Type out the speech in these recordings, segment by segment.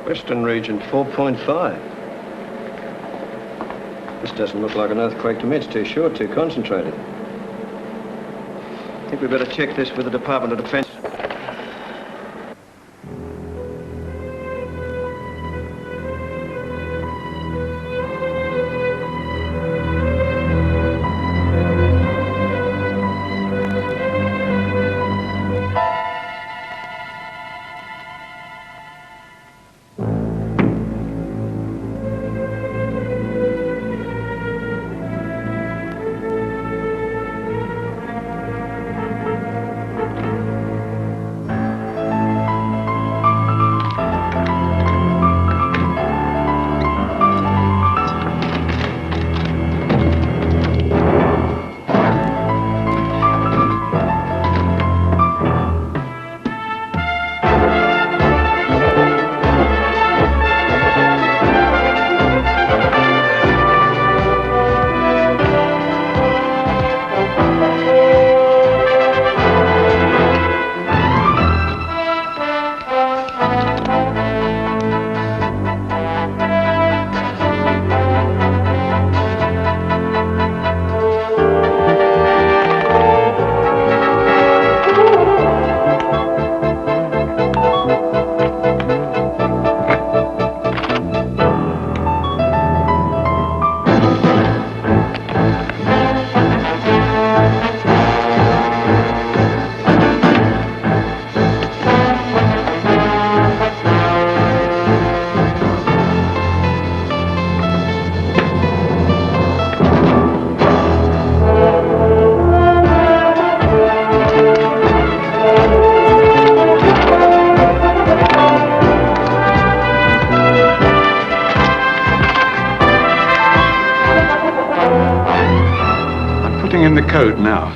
Western region, 4.5. This doesn't look like an earthquake to me. It's too short, too concentrated. I think we better check this with the Department of Defense. In the code now.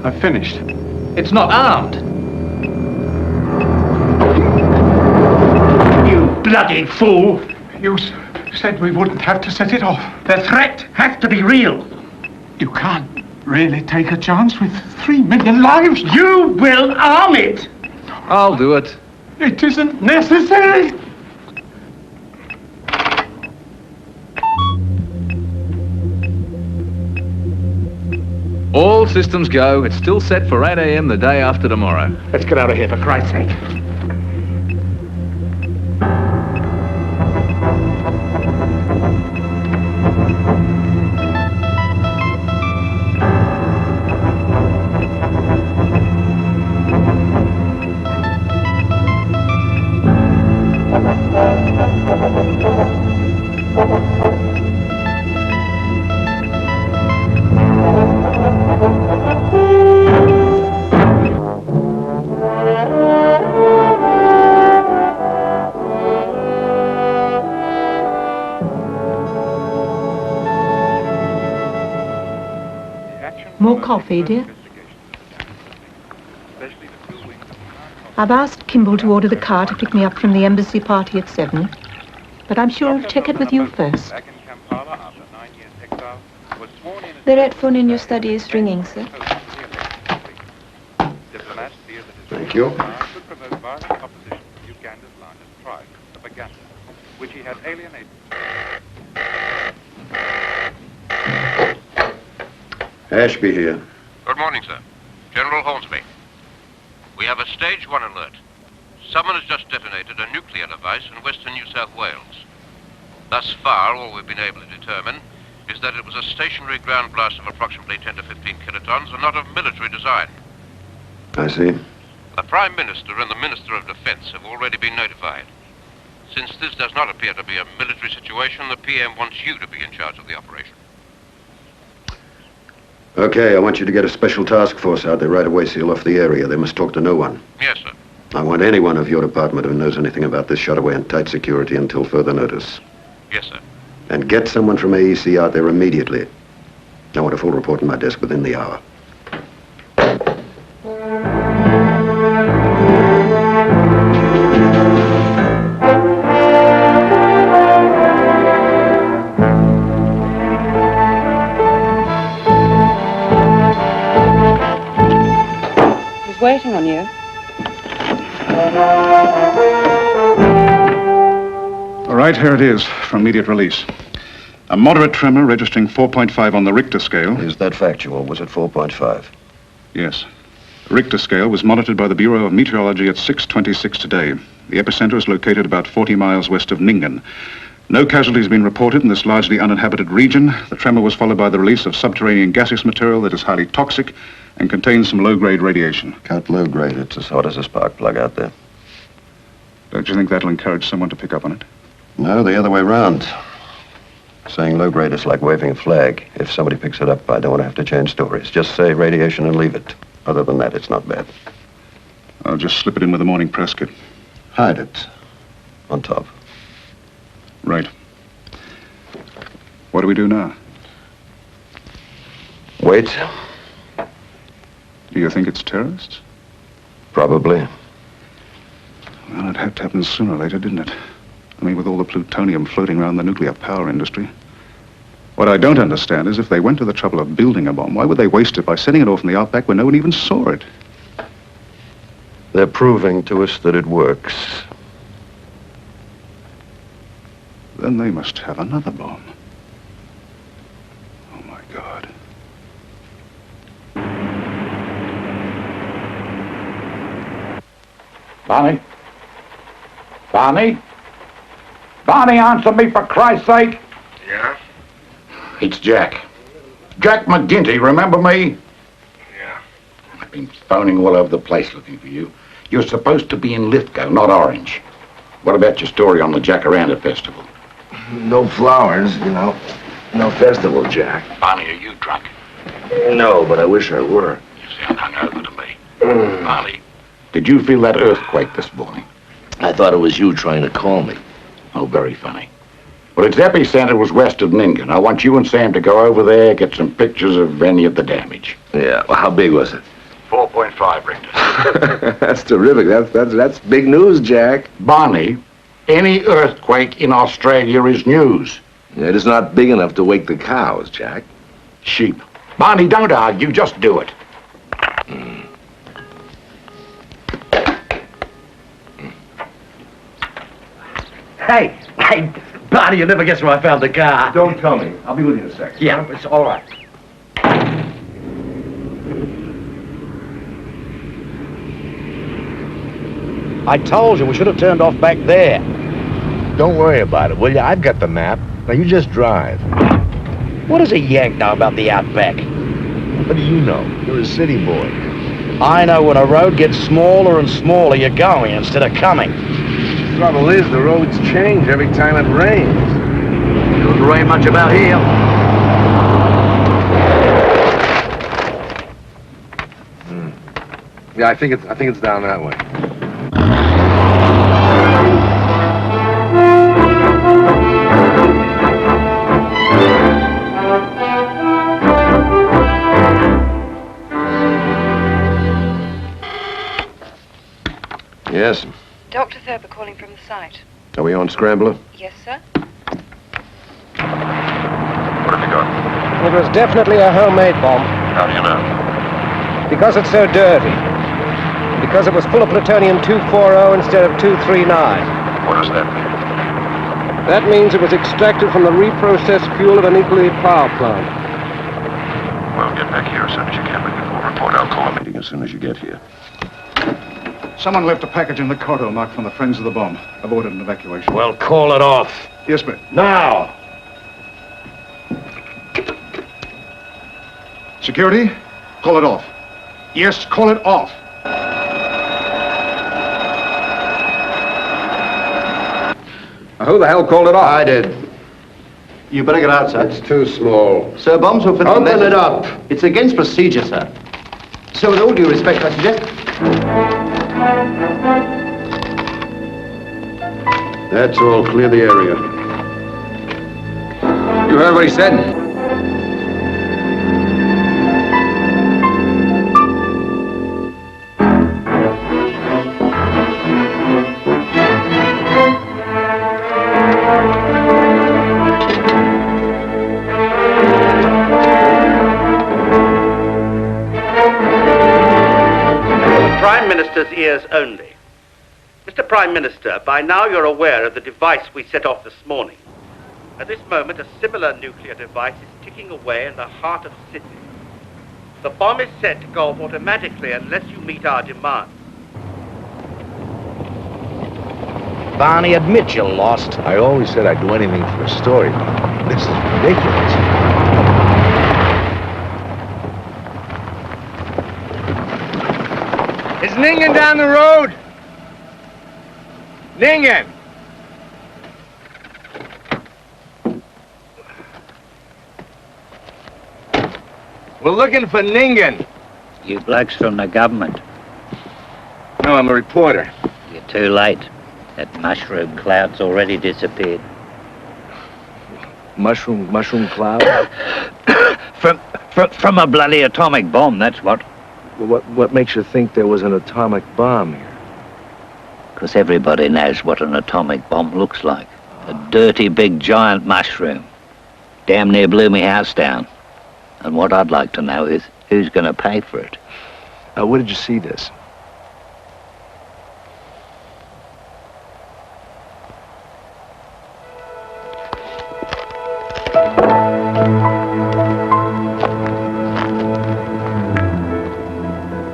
I've finished. It's not armed. You bloody fool! You said we wouldn't have to set it off. The threat has to be real. You can't really take a chance with 3 million lives. You will arm it! I'll do it. It isn't necessary. All systems go. It's still set for 8 a.m. the day after tomorrow. Let's get out of here, for Christ's sake. More coffee, dear? I've asked Kimball to order the car to pick me up from the embassy party at 7, but I'm sure I'll check it with you first. The red phone in your study is ringing, sir. Thank you. Ashby here. Good morning, sir. General Hornsby. We have a stage 1 alert. Someone has just detonated a nuclear device in western New South Wales. Thus far, all we've been able to determine is that it was a stationary ground blast of approximately 10 to 15 kilotons and not of military design. I see. The Prime Minister and the Minister of Defense have already been notified. Since this does not appear to be a military situation, the PM wants you to be in charge of the operation. Okay, I want you to get a special task force out there right away, seal off the area. They must talk to no one. Yes, sir. I want anyone of your department who knows anything about this shut away in tight security until further notice. Yes, sir. And get someone from AEC out there immediately. I want a full report in my desk within the hour. waiting on you. All right, here it is for immediate release. A moderate tremor registering 4.5 on the Richter scale. Is that factual? Was it 4.5? Yes. The Richter scale was monitored by the Bureau of Meteorology at 6:26 today. The epicenter is located about 40 miles west of Ningen. No casualties have been reported in this largely uninhabited region. The tremor was followed by the release of subterranean gaseous material that is highly toxic and contains some low-grade radiation. Cut low-grade. It's as hot as a spark plug out there. Don't you think that'll encourage someone to pick up on it? No, the other way round. Saying low-grade is like waving a flag. If somebody picks it up, I don't want to have to change stories. Just say radiation and leave it. Other than that, it's not bad. I'll just slip it in with the morning press kit. Hide it. On top. Right. What do we do now? Wait. Do you think it's terrorists? Probably. Well, it had to happen sooner or later, didn't it? I mean, with all the plutonium floating around the nuclear power industry. What I don't understand is if they went to the trouble of building a bomb, why would they waste it by sending it off in the outback where no one even saw it? They're proving to us that it works. Then they must have another bomb. Oh, my God. Barney? Barney? Barney, answer me for Christ's sake. Yeah? It's Jack. Jack McGinty, remember me? Yeah. I've been phoning all over the place looking for you. You're supposed to be in Lithgow, not Orange. What about your story on the Jacaranda Festival? No flowers, you know. No festival, Jack. Barney, are you drunk? No, but I wish I were. You sound hungover to me. Barney, did you feel that earthquake this morning? I thought it was you trying to call me. Oh, very funny. Well, its epicenter was west of Ningen. I want you and Sam to go over there, get some pictures of any of the damage. Yeah, well, how big was it? 4.5 Richter. That's terrific. That's big news, Jack. Barney, any earthquake in Australia is news. Yeah, it is not big enough to wake the cows, Jack. Sheep. Barney, don't argue, just do it. Hey, Barney, you'll never guess where I found the car. Don't tell me. I'll be with you in a sec. Yeah, it's all right. I told you we should have turned off back there. Don't worry about it, will you? I've got the map. Now you just drive. What does a yank know about the outback? What do you know? You're a city boy. I know when a road gets smaller and smaller, you're going instead of coming. Trouble is, the roads change every time it rains. Doesn't rain much about here. Yeah, I think it's down that way. Yes. Dr. Thurber calling from the site. Are we on Scrambler? Yes, sir. What have you got? It was definitely a homemade bomb. How do you know? Because it's so dirty. Because it was full of plutonium-240 instead of 239. What does that mean? That means it was extracted from the reprocessed fuel of a nuclear power plant. Well, get back here as soon as you can with your full report. I'll call a meeting as soon as you get here. Someone left a package in the corridor marked from the Friends of the Bomb. I've ordered an evacuation. Well, call it off. Yes, ma'am. Now! Security, call it off. Yes, call it off. Who the hell called it off? I did. You better get out, sir. It's too small. Sir, bombs will fit Open it up. It's against procedure, sir. So with all due respect, I suggest... That's all. Clear the area. You heard what he said? Minister's ears only. Mr. Prime Minister, by now you're aware of the device we set off this morning. At this moment, a similar nuclear device is ticking away in the heart of Sydney. The bomb is set to go off automatically unless you meet our demands. Barney, admit you're lost. I always said I'd do anything for a story, but this is ridiculous. Is Ningen down the road? Ningen! We're looking for Ningen. You blokes from the government. No, I'm a reporter. You're too late. That mushroom cloud's already disappeared. Mushroom cloud? From a bloody atomic bomb, that's what. What makes you think there was an atomic bomb here? Because everybody knows what an atomic bomb looks like. A dirty, big, giant mushroom. Damn near blew me house down. And what I'd like to know is, who's going to pay for it? Where did you see this?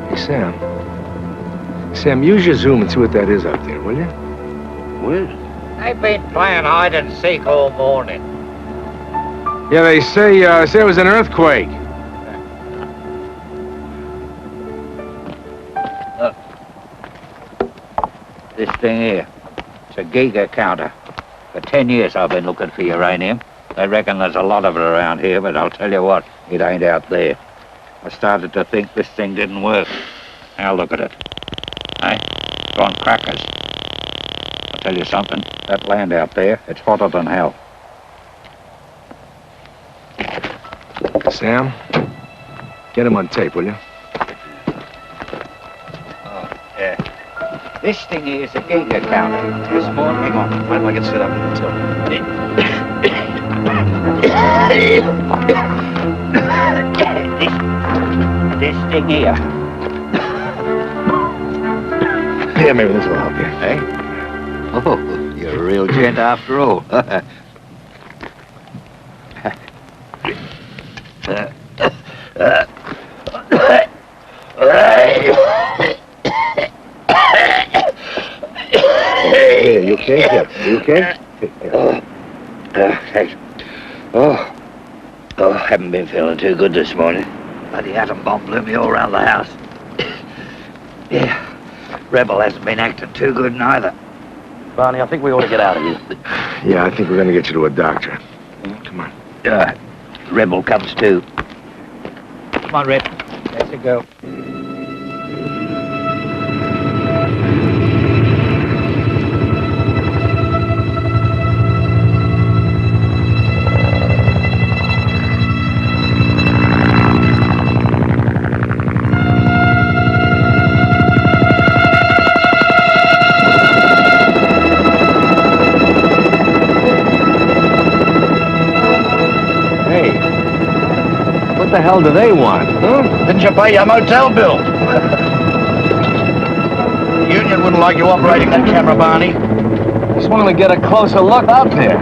Hey, Sam. Sam, use your zoom and see what that is out there, will you? What? They've been playing hide and seek all morning. Yeah, they say it was an earthquake. Look. This thing here. It's a Giga counter. For 10 years I've been looking for uranium. They reckon there's a lot of it around here, but I'll tell you what, it ain't out there. I started to think this thing didn't work. Now look at it. Hey, it's on crackers. I'll tell you something, that land out there, it's hotter than hell. Sam, get him on tape, will you? Oh, yeah. This thing here is a Giga counter. This morning, hang on. Why don't I get set up in the This thing here. Yeah, maybe this will help you. Hey? Oh, you're a real gent after all. Hey, you okay? Yeah, you okay? Thanks. Haven't been feeling too good this morning. Bloody atom bomb blew me all around the house. Yeah, Rebel hasn't been acting too good neither. Barney, I think we ought to get out of here. Yeah, I think we're going to get you to a doctor. Come on. Rebel comes too. Come on, Red. Let's go. What the hell do they want, huh? Didn't you pay your motel bill? The union wouldn't like you operating that camera, Barney. Just wanted to get a closer look out there.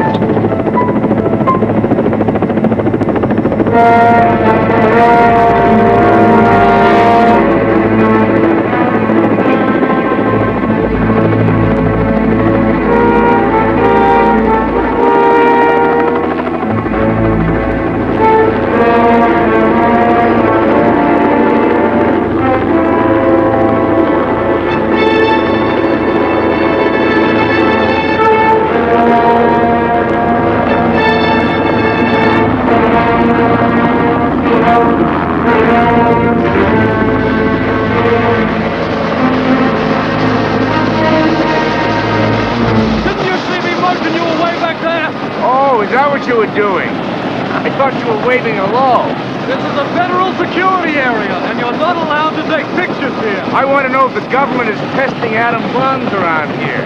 Doing? I thought you were waving hello. This is a federal security area, and you're not allowed to take pictures here. I want to know if the government is testing atom bombs around here.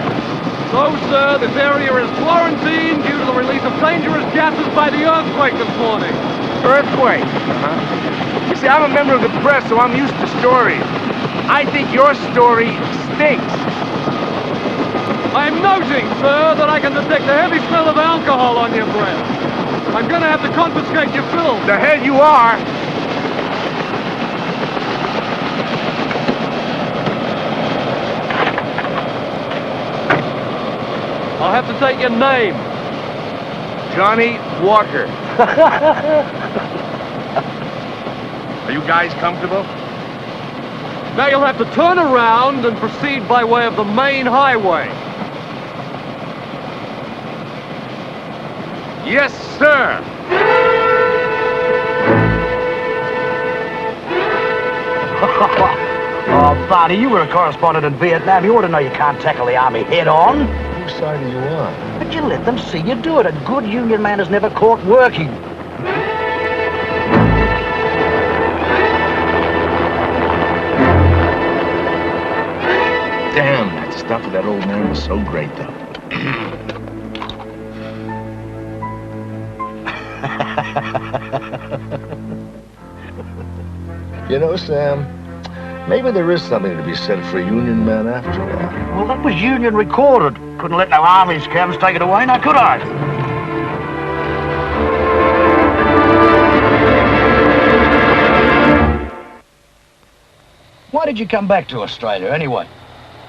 So, sir, this area is quarantined due to the release of dangerous gases by the earthquake this morning. Earthquake? You see, I'm a member of the press, so I'm used to stories. I think your story stinks. I'm noting, sir, that I can detect a heavy smell of alcohol on your breath. I'm going to have to confiscate your film. The hell you are. I'll have to take your name. Johnny Walker. Are you guys comfortable? Now you'll have to turn around and proceed by way of the main highway. Yes, sir. Oh, Barney, you were a correspondent in Vietnam. You ought to know you can't tackle the army head on. Whose side are you on? But you let them see you do it. A good union man is never caught working. Damn, that stuff of that old man was so great, though. You know, Sam, maybe there is something to be said for a union man after all. Well, that was union recorded. Couldn't let no army scams take it away, now could I? Why did you come back to Australia, anyway?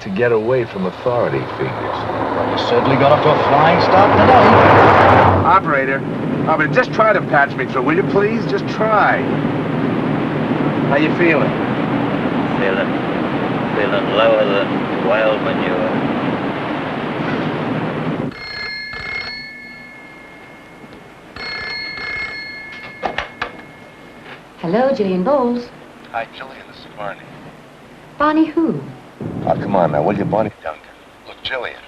To get away from authority figures. Well, you certainly got off to a flying start today. Operator, just try to patch me through, will you please? Just try. How you feeling? Feeling lower than wild manure. Hello, Gillian Bowles. Hi, Jillian, this is Barney. Barney who? Oh, come on now, will you, Barney? Duncan. Look, Jillian,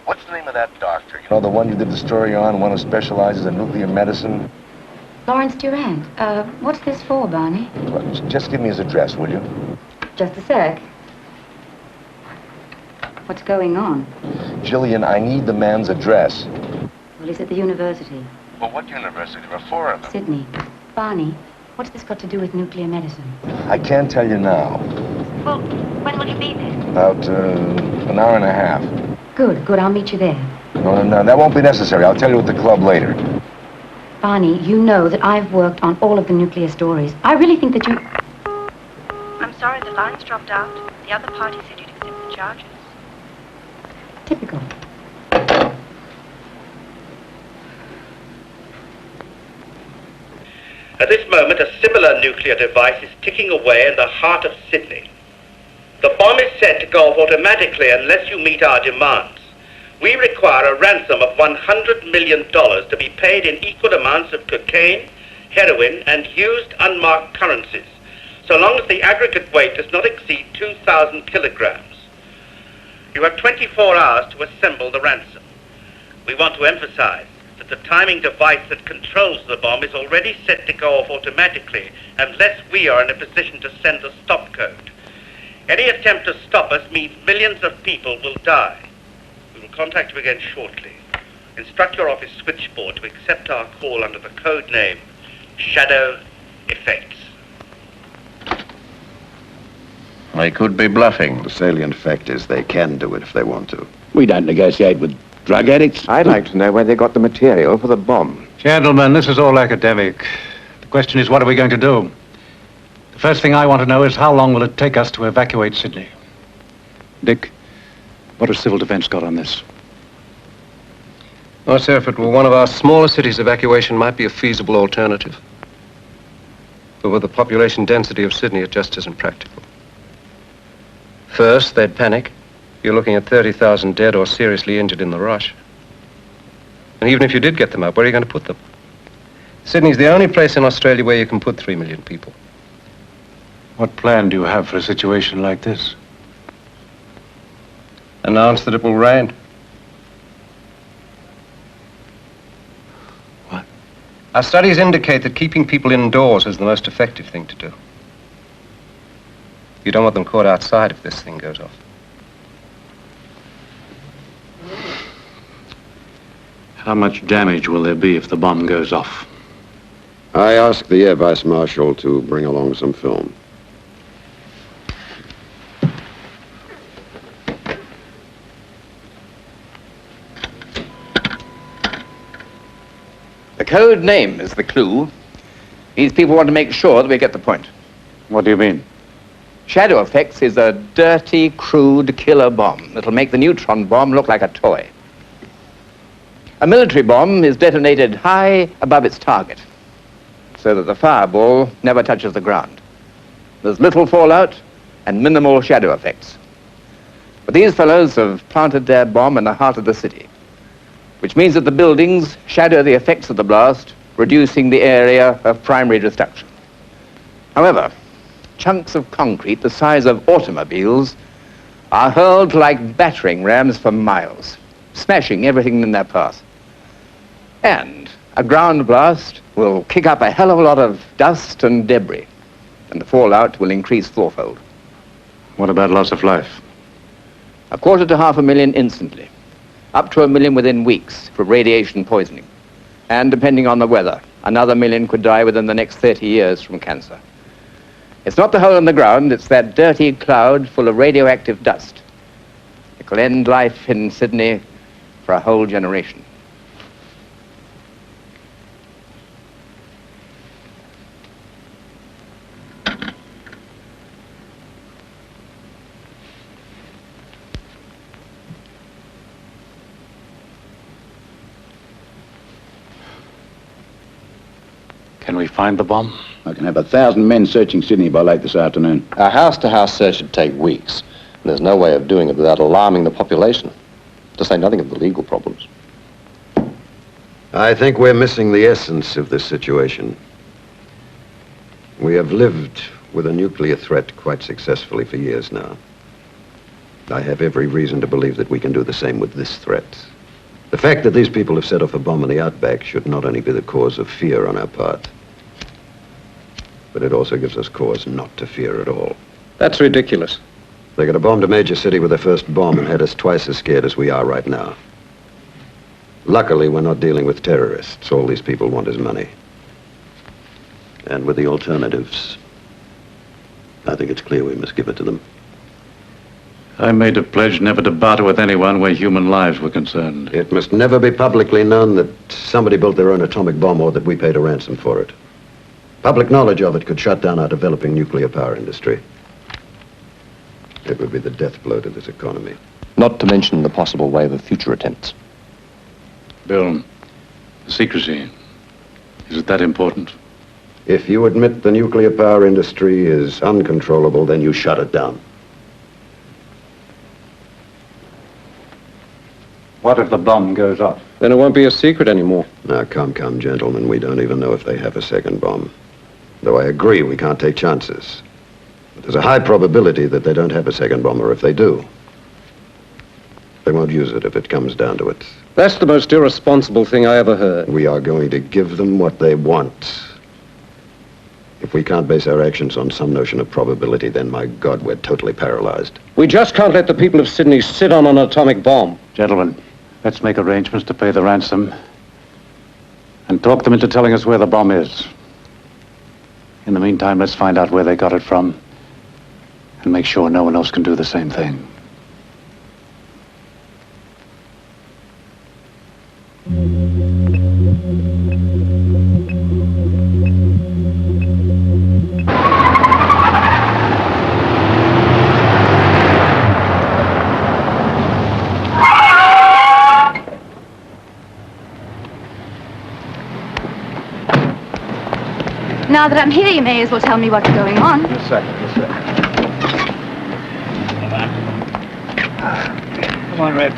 what's the name of that doctor? You know, the one you did the story on, one who specializes in nuclear medicine? Lawrence Durant. What's this for, Barney? Look, just give me his address, will you? Just a sec. What's going on? Jillian, I need the man's address. Well, he's at the university. Well, what university? There are 4 of them. Sydney. Barney, what's this got to do with nuclear medicine? I can't tell you now. Well, when will you be there? About an hour and a half. Good. I'll meet you there. No, that won't be necessary. I'll tell you at the club later. Barney, you know that I've worked on all of the nuclear stories. I really think that you... I'm sorry, the line's dropped out. The other party said you'd accept the charges. Typical. At this moment, a similar nuclear device is ticking away in the heart of Sydney. The bomb is said to go off automatically unless you meet our demands. We require a ransom of $100 million to be paid in equal amounts of cocaine, heroin, and used unmarked currencies, so long as the aggregate weight does not exceed 2,000 kilograms. You have 24 hours to assemble the ransom. We want to emphasize that the timing device that controls the bomb is already set to go off automatically unless we are in a position to send the stop code. Any attempt to stop us means millions of people will die. We will contact you again shortly. Instruct your office switchboard to accept our call under the code name Shadow Effects. They could be bluffing. The salient fact is they can do it if they want to. We don't negotiate with drug addicts. I'd like to know where they got the material for the bomb. Gentlemen, this is all academic. The question is, what are we going to do? The first thing I want to know is how long will it take us to evacuate Sydney? Dick, what has Civil Defense got on this? Oh, sir, if it were one of our smaller cities, evacuation might be a feasible alternative. But with the population density of Sydney, it just isn't practical. First, they'd panic. You're looking at 30,000 dead or seriously injured in the rush. And even if you did get them up, where are you going to put them? Sydney's the only place in Australia where you can put 3 million people. What plan do you have for a situation like this? Announce that it will rain. What? Our studies indicate that keeping people indoors is the most effective thing to do. You don't want them caught outside if this thing goes off. How much damage will there be if the bomb goes off? I asked the Air Vice Marshal to bring along some film. The code name is the clue. These people want to make sure that we get the point. What do you mean? Shadow effects is a dirty, crude killer bomb that'll make the neutron bomb look like a toy. A military bomb is detonated high above its target, so that the fireball never touches the ground. There's little fallout and minimal shadow effects. But these fellows have planted their bomb in the heart of the city, which means that the buildings shadow the effects of the blast, reducing the area of primary destruction. However, chunks of concrete the size of automobiles are hurled like battering rams for miles, smashing everything in their path. And a ground blast will kick up a hell of a lot of dust and debris, and the fallout will increase fourfold. What about loss of life? 250,000 to 500,000 instantly, up to 1 million within weeks from radiation poisoning. And depending on the weather, another 1 million could die within the next 30 years from cancer. It's not the hole in the ground, it's that dirty cloud full of radioactive dust. It will end life in Sydney for a whole generation. Can we find the bomb? I can have 1,000 men searching Sydney by late this afternoon. A house-to-house search should take weeks. And there's no way of doing it without alarming the population, to say nothing of the legal problems. I think we're missing the essence of this situation. We have lived with a nuclear threat quite successfully for years now. I have every reason to believe that we can do the same with this threat. The fact that these people have set off a bomb in the outback should not only be the cause of fear on our part, but it also gives us cause not to fear at all. That's ridiculous. They could have bombed a major city with their first bomb and had us twice as scared as we are right now. Luckily, we're not dealing with terrorists. All these people want is money. And with the alternatives, I think it's clear we must give it to them. I made a pledge never to barter with anyone where human lives were concerned. It must never be publicly known that somebody built their own atomic bomb or that we paid a ransom for it. Public knowledge of it could shut down our developing nuclear power industry. It would be the death blow to this economy. Not to mention the possible wave of future attempts. Bill, secrecy, is it that important? If you admit the nuclear power industry is uncontrollable, then you shut it down. What if the bomb goes off? Then it won't be a secret anymore. Now, come, gentlemen. We don't even know if they have a second bomb. Though I agree we can't take chances. But there's a high probability that they don't have a second bomb, or if they do, they won't use it if it comes down to it. That's the most irresponsible thing I ever heard. We are going to give them what they want. If we can't base our actions on some notion of probability, then, my God, we're totally paralyzed. We just can't let the people of Sydney sit on an atomic bomb. Gentlemen, let's make arrangements to pay the ransom and talk them into telling us where the bomb is. In the meantime, let's find out where they got it from and make sure no one else can do the same thing. Now that I'm here, you may as well tell me what's going on. Just a second. Come on, Reb.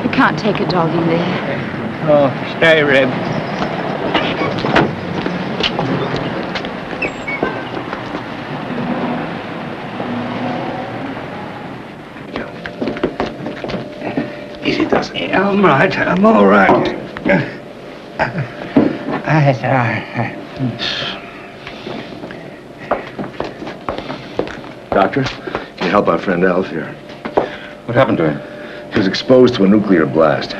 You can't take a dog in there. Oh, stay, Reb. Easy does it. Yeah, I'm right. I'm all right. That's all right. Doctor, can you help our friend Alf here? What happened to him? He was exposed to a nuclear blast.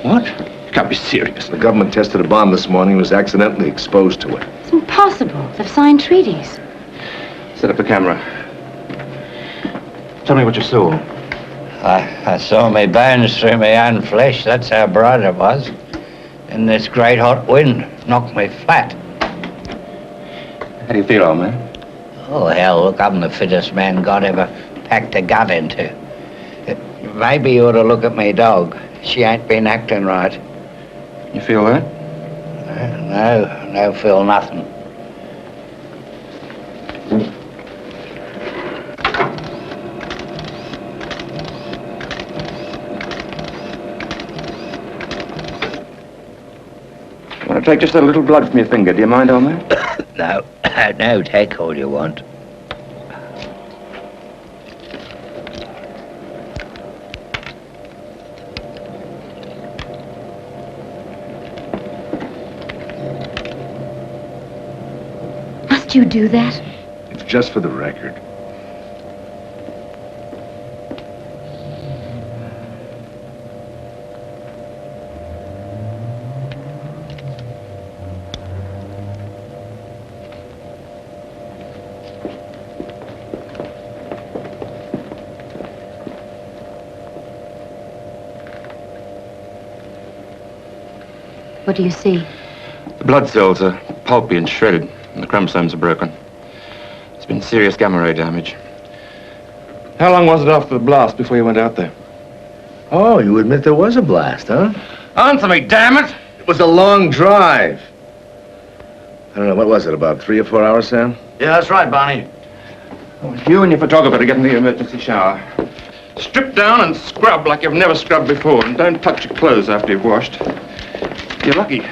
What? You can't be serious. The government tested a bomb this morning and was accidentally exposed to it. It's impossible. They've signed treaties. Set up the camera. Tell me what you saw. I saw me bones through my own flesh. That's how bright it was. And this great hot wind knocked me flat. How do you feel, old man? Oh, hell, look, I'm the fittest man God ever packed a gun into. Maybe you ought to look at me dog. She ain't been acting right. You feel that? No feel nothing. I want to take just a little blood from your finger. Do you mind, old man? No, take all you want. Must you do that? It's just for the record. What do you see? The blood cells are pulpy and shredded, and the chromosomes are broken. There's been serious gamma ray damage. How long was it after the blast before you went out there? Oh, you admit there was a blast, huh? Answer me, damn it! It was a long drive. I don't know, what was it, about 3 or 4 hours, Sam? Yeah, that's right, Barney. You and your photographer to get in the emergency shower. Strip down and scrub like you've never scrubbed before, and don't touch your clothes after you've washed. You're lucky.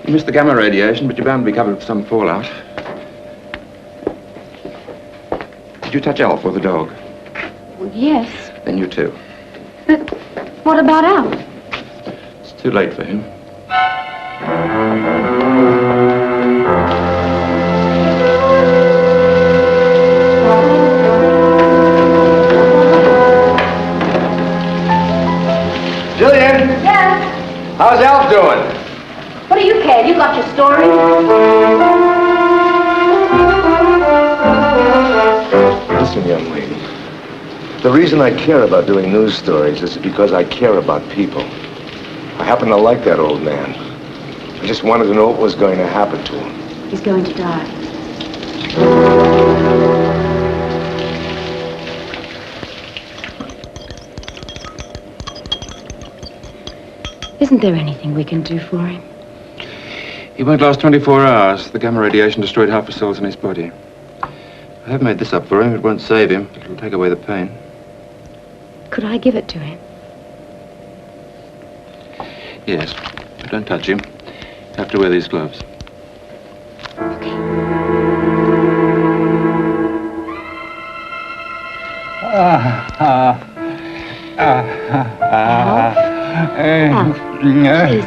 You missed the gamma radiation, but you're bound to be covered with some fallout. Did you touch Alf or the dog? Well, yes. Then you too. But what about Al? It's too late for him. Jillian! Yes? How's Alf doing? What do you care? You got your story? Listen, young lady. The reason I care about doing news stories is because I care about people. I happen to like that old man. I just wanted to know what was going to happen to him. He's going to die. Isn't there anything we can do for him? He won't last 24 hours. The gamma radiation destroyed half the cells in his body. I have made this up for him. It won't save him, but it'll take away the pain. Could I give it to him? Yes, but don't touch him. You have to wear these gloves. Please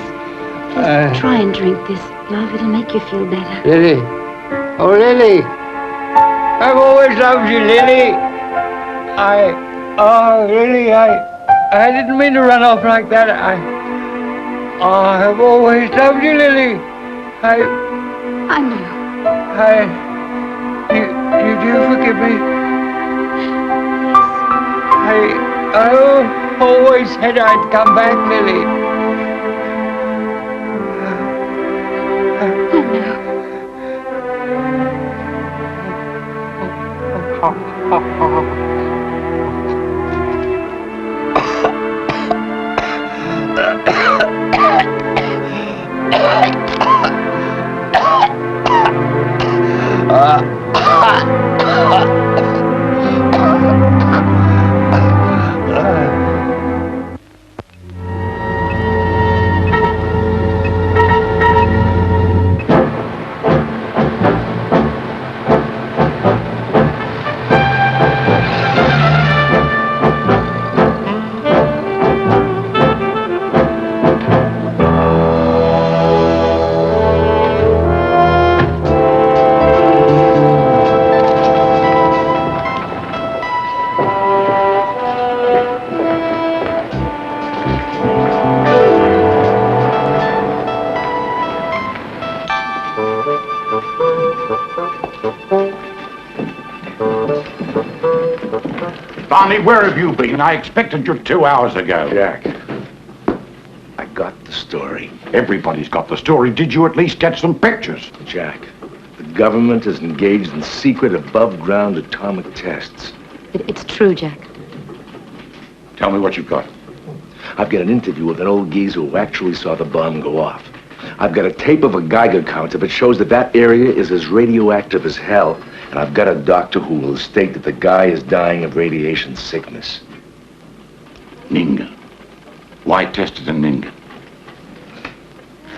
try and drink this, love. It'll make you feel better. Lily. Oh, Lily. I've always loved you, Lily. Lily, I didn't mean to run off like that. I've always loved you, Lily. I know. You do forgive me? I always said I'd come back, Lily. Barney, where have you been? I expected you 2 hours ago. Jack, I got the story. Everybody's got the story. Did you at least get some pictures? Jack, the government is engaged in secret above-ground atomic tests. It's true, Jack. Tell me what you've got. I've got an interview with an old geezer who actually saw the bomb go off. I've got a tape of a Geiger counter that shows that that area is as radioactive as hell. And I've got a doctor who will state that the guy is dying of radiation sickness. Ningen. Why test it in Ningen?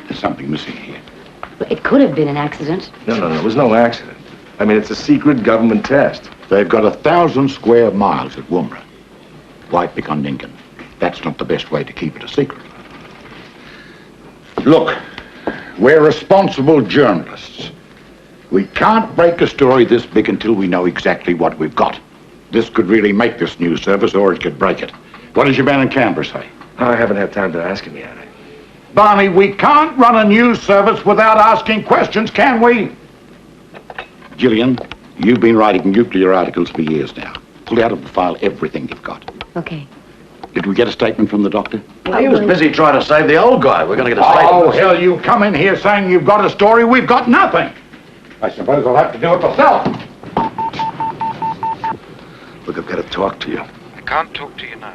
There's something missing here. Well, it could have been an accident. No, it was no accident. I mean, it's a secret government test. They've got 1,000 square miles at Woomera. Why pick on Ningen? That's not the best way to keep it a secret. Look, we're responsible journalists. We can't break a story this big until we know exactly what we've got. This could really make this news service, or it could break it. What does your man in Canberra say? I haven't had time to ask him yet. Barney, we can't run a news service without asking questions, can we? Gillian, you've been writing nuclear articles for years now. Pull out of the file everything you've got. Okay. Did we get a statement from the doctor? Well, he was busy trying to save the old guy. We're going to get a statement. Oh, hell, you come in here saying you've got a story. We've got nothing. I suppose I'll have to do it myself. Look, I've got to talk to you. I can't talk to you now.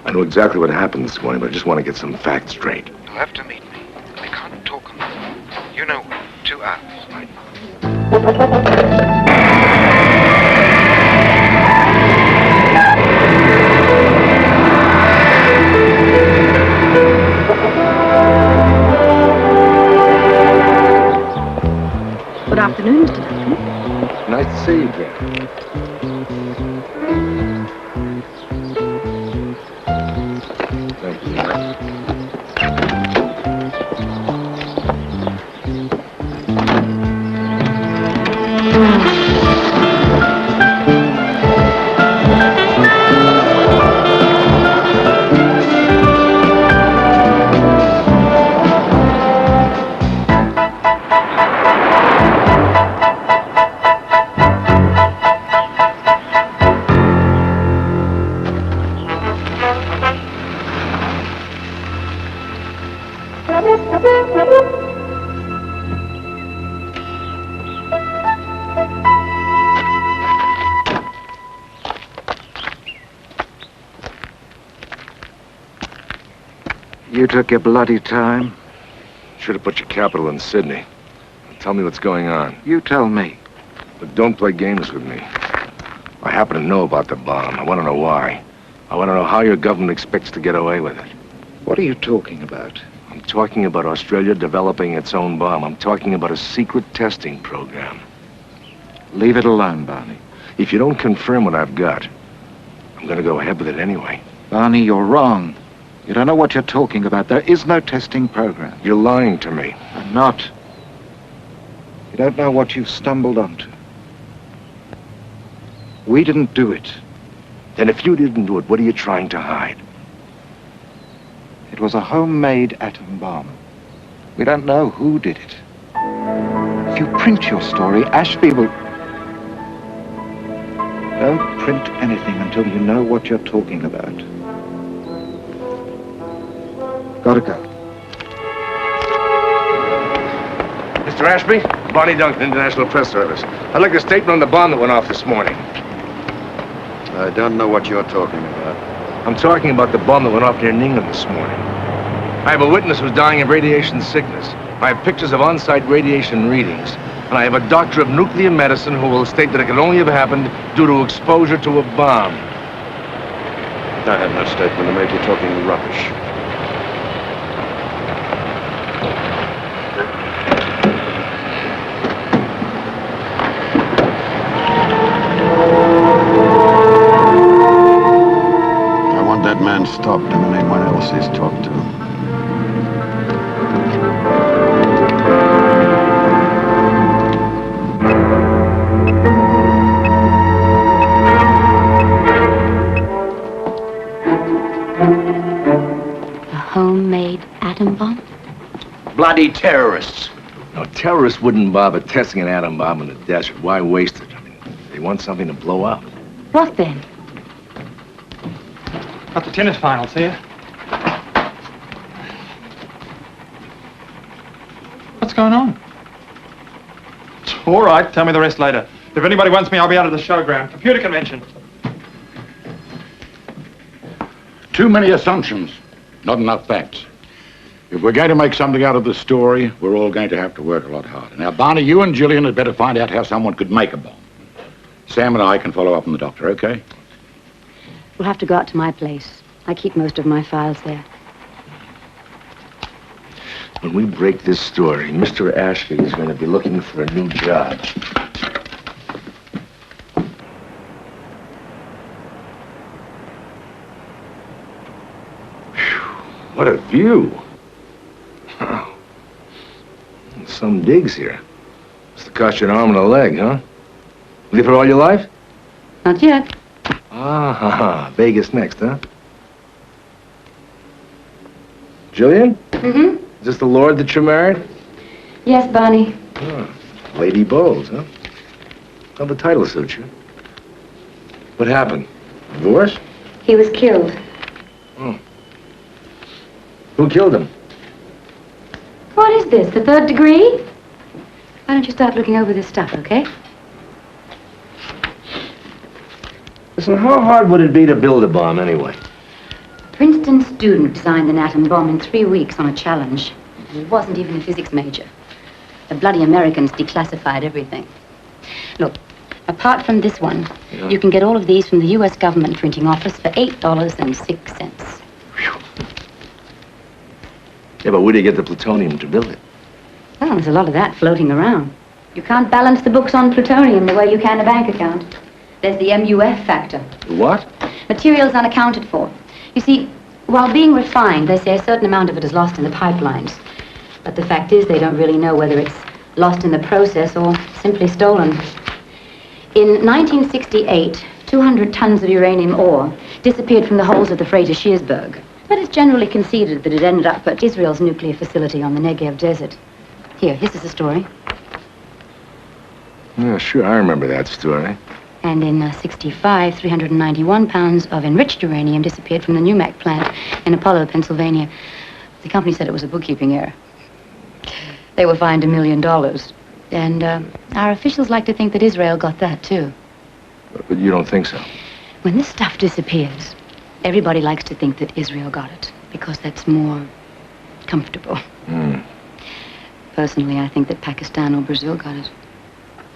I know exactly what happened this morning, but I just want to get some facts straight. You'll have to meet me. I can't talk on the phone. You know, 2 hours. Good afternoon, Mr. Duncan. Nice to see you again. Thank you. You took your bloody time. Should have put your capital in Sydney. Tell me what's going on. You tell me. But don't play games with me. I happen to know about the bomb. I want to know why. I want to know how your government expects to get away with it. What are you talking about? I'm talking about Australia developing its own bomb. I'm talking about a secret testing program. Leave it alone, Barney. If you don't confirm what I've got, I'm going to go ahead with it anyway. Barney, you're wrong. You don't know what you're talking about. There is no testing program. You're lying to me. I'm not. You don't know what you've stumbled onto. We didn't do it. Then if you didn't do it, what are you trying to hide? It was a homemade atom bomb. We don't know who did it. If you print your story, Ashby will... Don't print anything until you know what you're talking about. Gotta go. Mr. Ashby, Barney Duncan, International Press Service. I'd like a statement on the bomb that went off this morning. I don't know what you're talking about. I'm talking about the bomb that went off near Ningen this morning. I have a witness who's dying of radiation sickness. I have pictures of on-site radiation readings. And I have a doctor of nuclear medicine who will state that it could only have happened due to exposure to a bomb. I have no statement to make. You're talking rubbish. I want that man stopped and anyone else he's talked to. Homemade atom bomb? Bloody terrorists. No, terrorists wouldn't bother testing an atom bomb in the desert. Why waste it? I mean, they want something to blow up. What then? Got the tennis finals here. What's going on? All right, tell me the rest later. If anybody wants me, I'll be out of the showground. Computer convention. Too many assumptions, not enough facts. If we're going to make something out of this story, we're all going to have to work a lot harder. Now, Barney, you and Gillian had better find out how someone could make a bomb. Sam and I can follow up on the doctor, okay? We'll have to go out to my place. I keep most of my files there. When we break this story, Mr. Ashby is going to be looking for a new job. What a view. Wow. Some digs here. Must have cost you an arm and a leg, huh? Live here all your life? Not yet. Ah, Vegas next, huh? Jillian? Mm-hmm. Is this the lord that you married? Yes, Barney. Oh, Lady Bowles, huh? How the title suits you. What happened? Divorce? He was killed. Oh. Who killed him? What is this, the third degree? Why don't you start looking over this stuff, okay? Listen, how hard would it be to build a bomb anyway? Princeton student designed an atom bomb in 3 weeks on a challenge. He wasn't even a physics major. The bloody Americans declassified everything. Look, apart from this one, you can get all of these from the U.S. government printing office for $8.06. Yeah, but where do you get the plutonium to build it? Well, there's a lot of that floating around. You can't balance the books on plutonium the way you can a bank account. There's the MUF factor. What? Materials unaccounted for. You see, while being refined, they say a certain amount of it is lost in the pipelines. But the fact is, they don't really know whether it's lost in the process or simply stolen. In 1968, 200 tons of uranium ore disappeared from the holds of the freighter Shearsburg. But it's generally conceded that it ended up at Israel's nuclear facility on the Negev Desert. Here, this is the story. Yeah, sure, I remember that story. And in 65, 391 pounds of enriched uranium disappeared from the Numac plant in Apollo, Pennsylvania. The company said it was a bookkeeping error. They were fined $1 million. And our officials like to think that Israel got that, too. But you don't think so? When this stuff disappears, everybody likes to think that Israel got it, because that's more comfortable. Personally, I think that Pakistan or Brazil got it.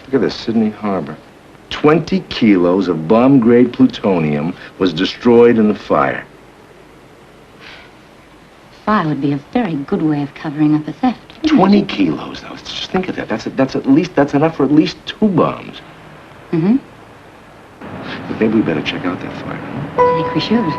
Look at this, Sydney Harbor. 20 kilos of bomb-grade plutonium was destroyed in the fire. Fire would be a very good way of covering up a theft. 20 kilos, now. Just think of that. That's enough for at least 2 bombs. Mm-hmm. But maybe we better check out that fire. I think we should.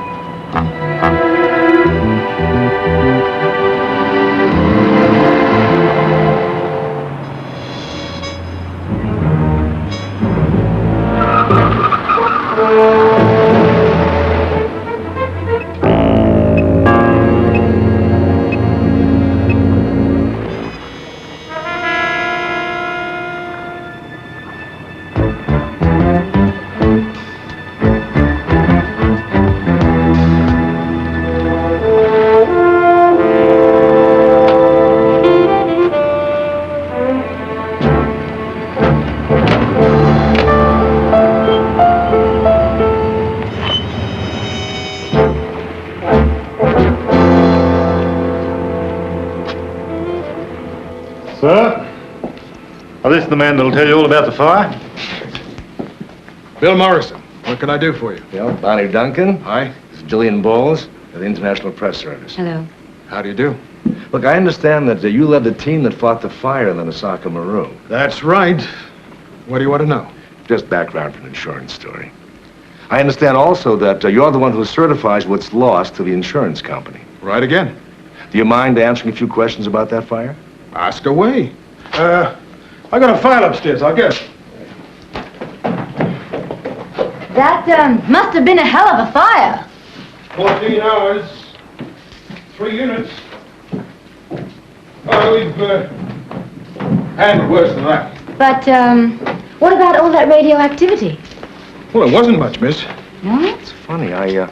This is the man that'll tell you all about the fire. Bill Morrison, what can I do for you? Yeah, Bonnie Duncan. Hi. This is Jillian Bowles of the International Press Service. Hello. How do you do? Look, I understand that you led the team that fought the fire in the Nasaka Maroon. That's right. What do you want to know? Just background for an insurance story. I understand also that you're the one who certifies what's lost to the insurance company. Right again. Do you mind answering a few questions about that fire? Ask away. I got a file upstairs. I'll get it. That must have been a hell of a fire. 14 hours, 3 units. Oh, we've handled worse than that. But, what about all that radioactivity? Well, it wasn't much, miss. No? It's funny. I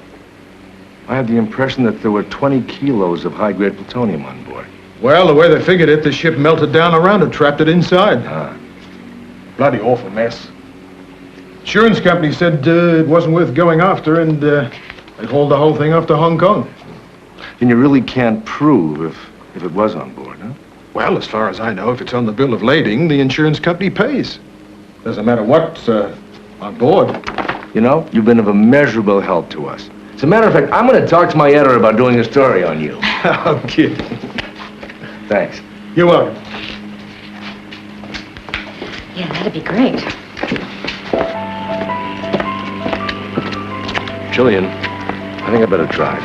had the impression that there were 20 kilos of high-grade plutonium on board. Well, the way they figured it, the ship melted down around it, trapped it inside. Bloody awful mess. Insurance company said it wasn't worth going after, and they hauled the whole thing off to Hong Kong. And you really can't prove if it was on board, huh? Well, as far as I know, if it's on the bill of lading, the insurance company pays. Doesn't matter what's on board. You know, you've been of immeasurable help to us. As a matter of fact, I'm going to talk to my editor about doing a story on you. I'm kidding. Thanks. You're welcome. Yeah, that'd be great. Jillian, I think I better drive.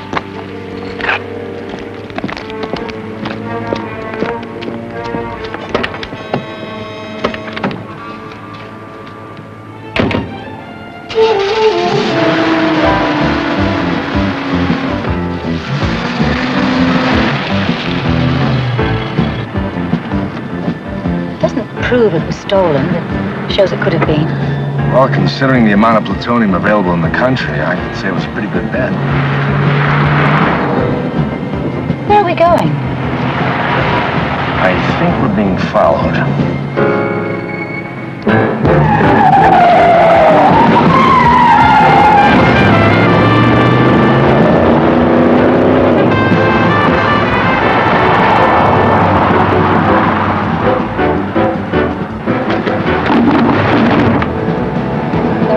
Prove it was stolen, but shows it could have been. Well, considering the amount of plutonium available in the country, I could say it was a pretty good bet. Where are we going? I think we're being followed.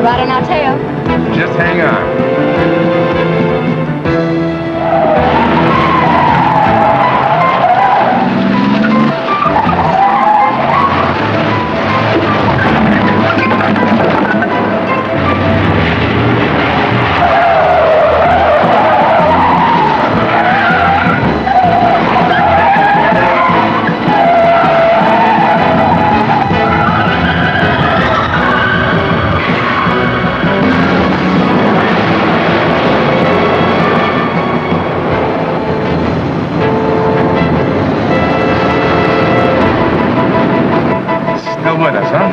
Right on our tail. Just hang on. With us, huh?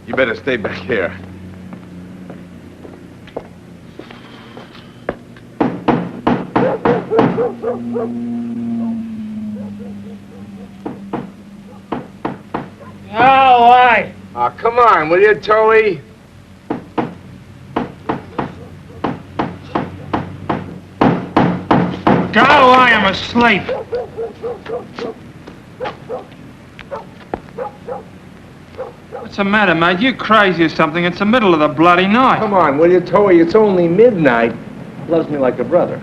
You better stay back here. All right. Oh, come on, will you, Toey? Go away, I'm asleep. What's the matter, mate? You crazy or something? It's the middle of the bloody night. Come on, will you, Toey? It's only midnight. Loves me like a brother.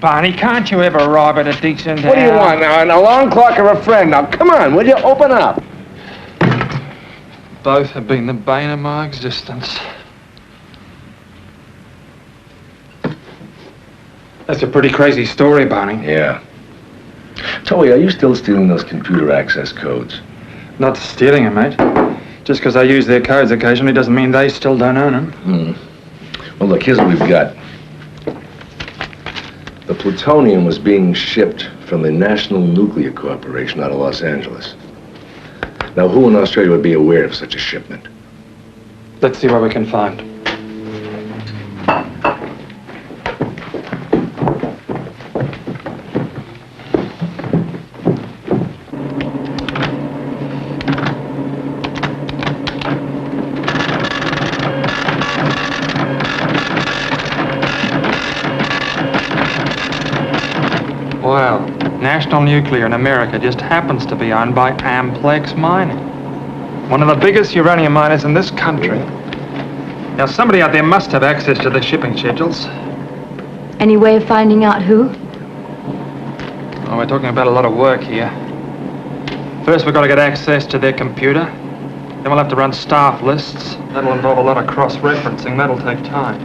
Barney, can't you ever arrive at a decent What do you hour? want now, an alarm clock or a friend? Now, come on, will you? Open up. Both have been the bane of my existence. That's a pretty crazy story, Barney. Yeah. Toey, are you still stealing those computer access codes? Not stealing them, mate. Just because I use their codes occasionally doesn't mean they still don't own them. Well, look, here's what we've got. The plutonium was being shipped from the National Nuclear Corporation out of Los Angeles. Now, who in Australia would be aware of such a shipment? Let's see what we can find. Well, National Nuclear in America just happens to be owned by Amplex Mining, one of the biggest uranium miners in this country. Now, somebody out there must have access to the shipping schedules. Any way of finding out who? Oh, we're talking about a lot of work here. First, we've got to get access to their computer. Then we'll have to run staff lists. That'll involve a lot of cross-referencing. That'll take time.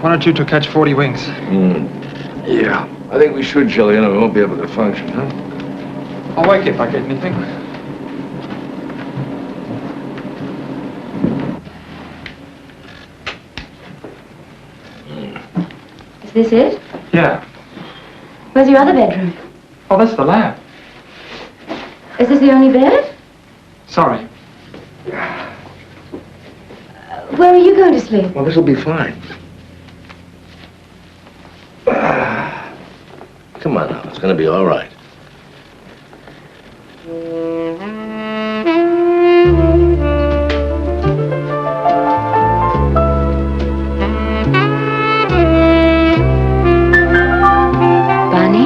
Why don't you two catch 40 wings? Yeah. I think we should, Jillian, or we won't be able to function, huh? I'll wake you if I get anything. Is this it? Yeah. Where's your other bedroom? Oh, that's the lab. Is this the only bed? Sorry. Where are you going to sleep? Well, this'll be fine. Come on now, it's gonna be all right. Barney,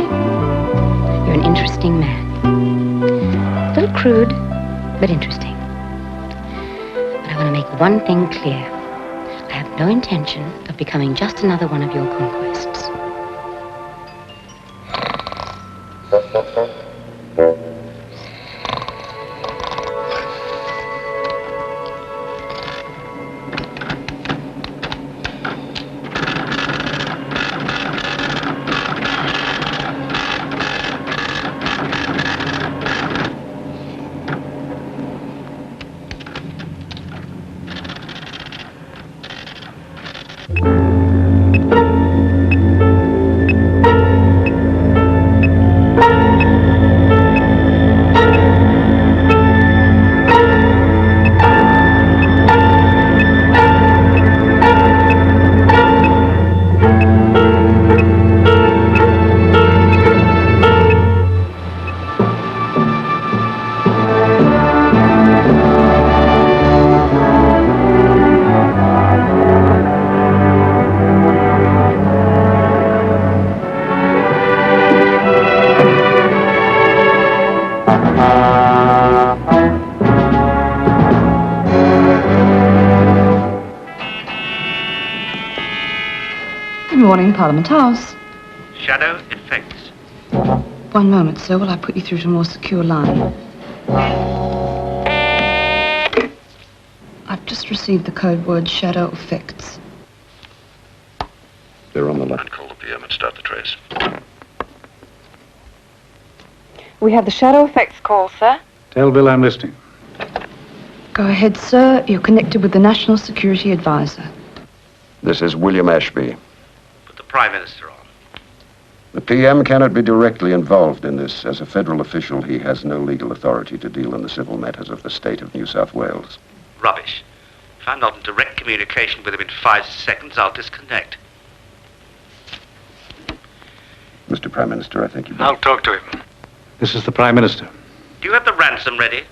you're an interesting man. A little crude, but interesting. But I want to make one thing clear. I have no intention of becoming just another one of your conquests. Good morning, Parliament House. Shadow effects. One moment, sir, while I put you through to a more secure line. I've just received the code word shadow effects. They're on the line. Call the PM and start the trace. We have the shadow effects call, sir. Tell Bill I'm listening. Go ahead, sir. You're connected with the National Security Advisor. This is William Ashby. Put the Prime Minister on. The PM cannot be directly involved in this. As a federal official, he has no legal authority to deal in the civil matters of the state of New South Wales. Rubbish. If I'm not in direct communication with him in 5 seconds, I'll disconnect. Mr. Prime Minister, I think you... I'll talk to him. This is the Prime Minister. Do you have the ransom ready?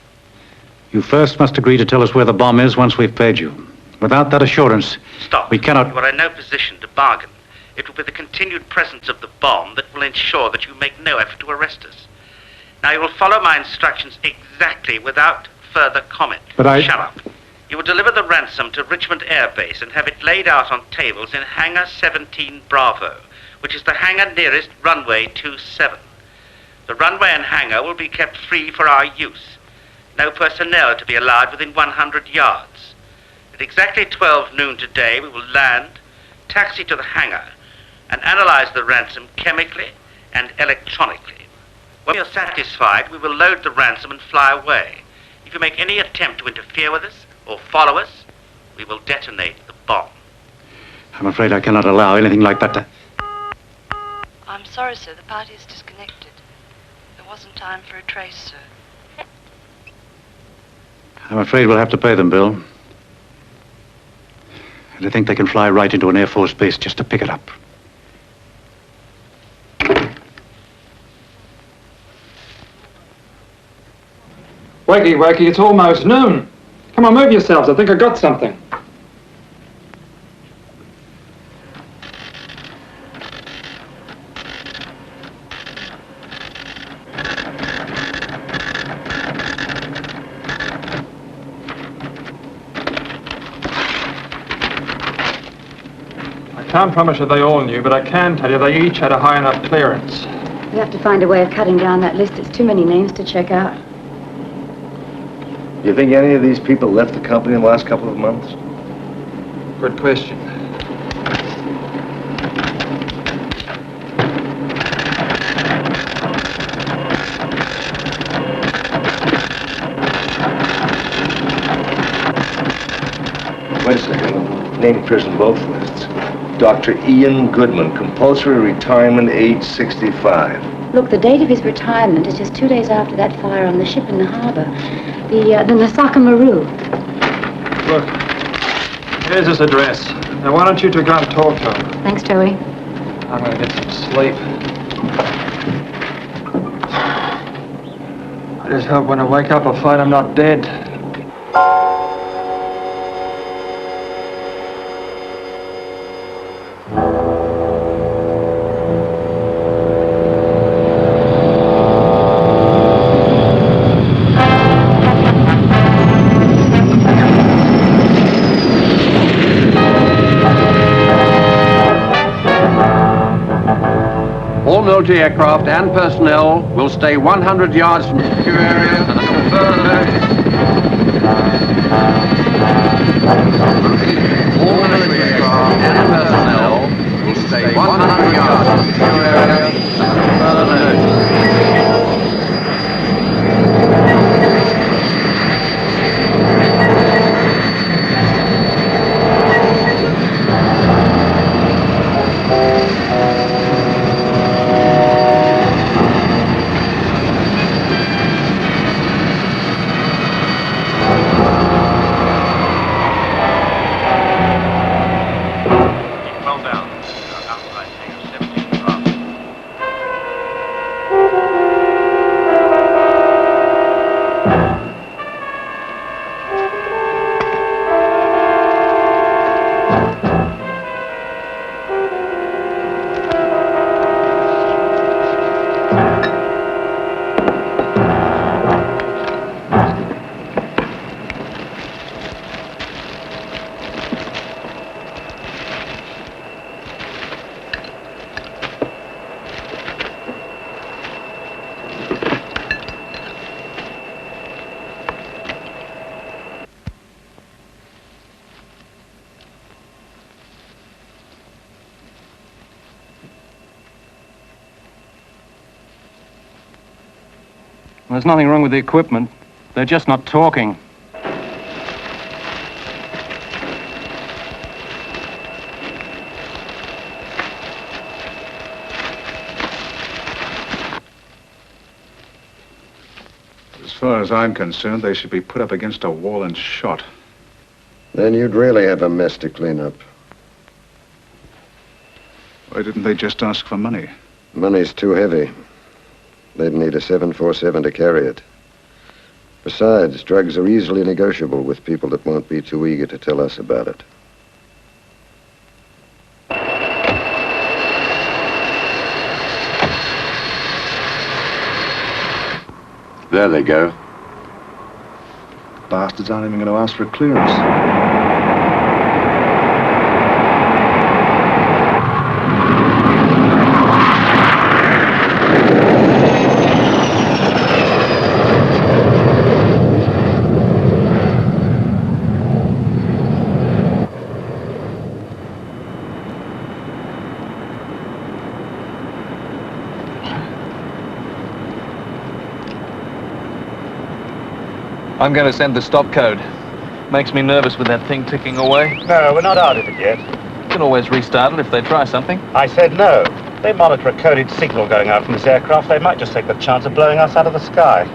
You first must agree to tell us where the bomb is once we've paid you. Without that assurance, Stop. we cannot... You are in no position to bargain. It will be the continued presence of the bomb that will ensure that you make no effort to arrest us. Now, you will follow my instructions exactly without further comment. But I... Shut up. You will deliver the ransom to Richmond Air Base and have it laid out on tables in Hangar 17 Bravo, which is the hangar nearest runway 27. The runway and hangar will be kept free for our use. No personnel to be allowed within 100 yards. At exactly 12 noon today, we will land, taxi to the hangar, and analyze the ransom chemically and electronically. When we are satisfied, we will load the ransom and fly away. If you make any attempt to interfere with us or follow us, we will detonate the bomb. I'm afraid I cannot allow anything like that to... I'm sorry, sir. The party is disconnected. There wasn't time for a trace, sir. I'm afraid we'll have to pay them, Bill. And I think they can fly right into an Air Force base just to pick it up. Wakey, wakey, it's almost noon. Come on, move yourselves. I think I got something. Can't promise you they all knew, but I can tell you they each had a high enough clearance. We have to find a way of cutting down that list. It's too many names to check out. You think any of these people left the company in the last couple of months? Good question. Wait a second. Name appears in both lists. Dr. Ian Goodman, compulsory retirement, age 65. Look, the date of his retirement is just 2 days after that fire on the ship in the harbor. The Nasaka Maru. Look, here's his address. Now, why don't you two go and talk to him? Thanks, Joey. I'm gonna get some sleep. I just hope when I wake up, I'll find I'm not dead. All military aircraft and personnel will stay 100 yards from the secure area until further notice. All military aircraft and personnel will stay 100 yards from the secure area until further notice. There's nothing wrong with the equipment. They're just not talking. As far as I'm concerned, they should be put up against a wall and shot. Then you'd really have a mess to clean up. Why didn't they just ask for money? Money's too heavy. They'd need a 747 to carry it. Besides, drugs are easily negotiable with people that won't be too eager to tell us about it. There they go. Bastards aren't even going to ask for a clearance. I'm going to send the stop code. Makes me nervous with that thing ticking away. No, we're not out of it yet. You can always restart it if they try something. I said no. They monitor a coded signal going out from this aircraft. They might just take the chance of blowing us out of the sky.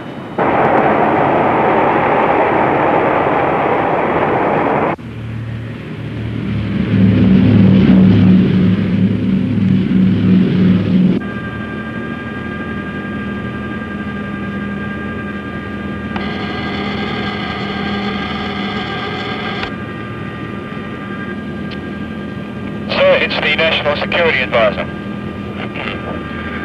It's the National Security Advisor.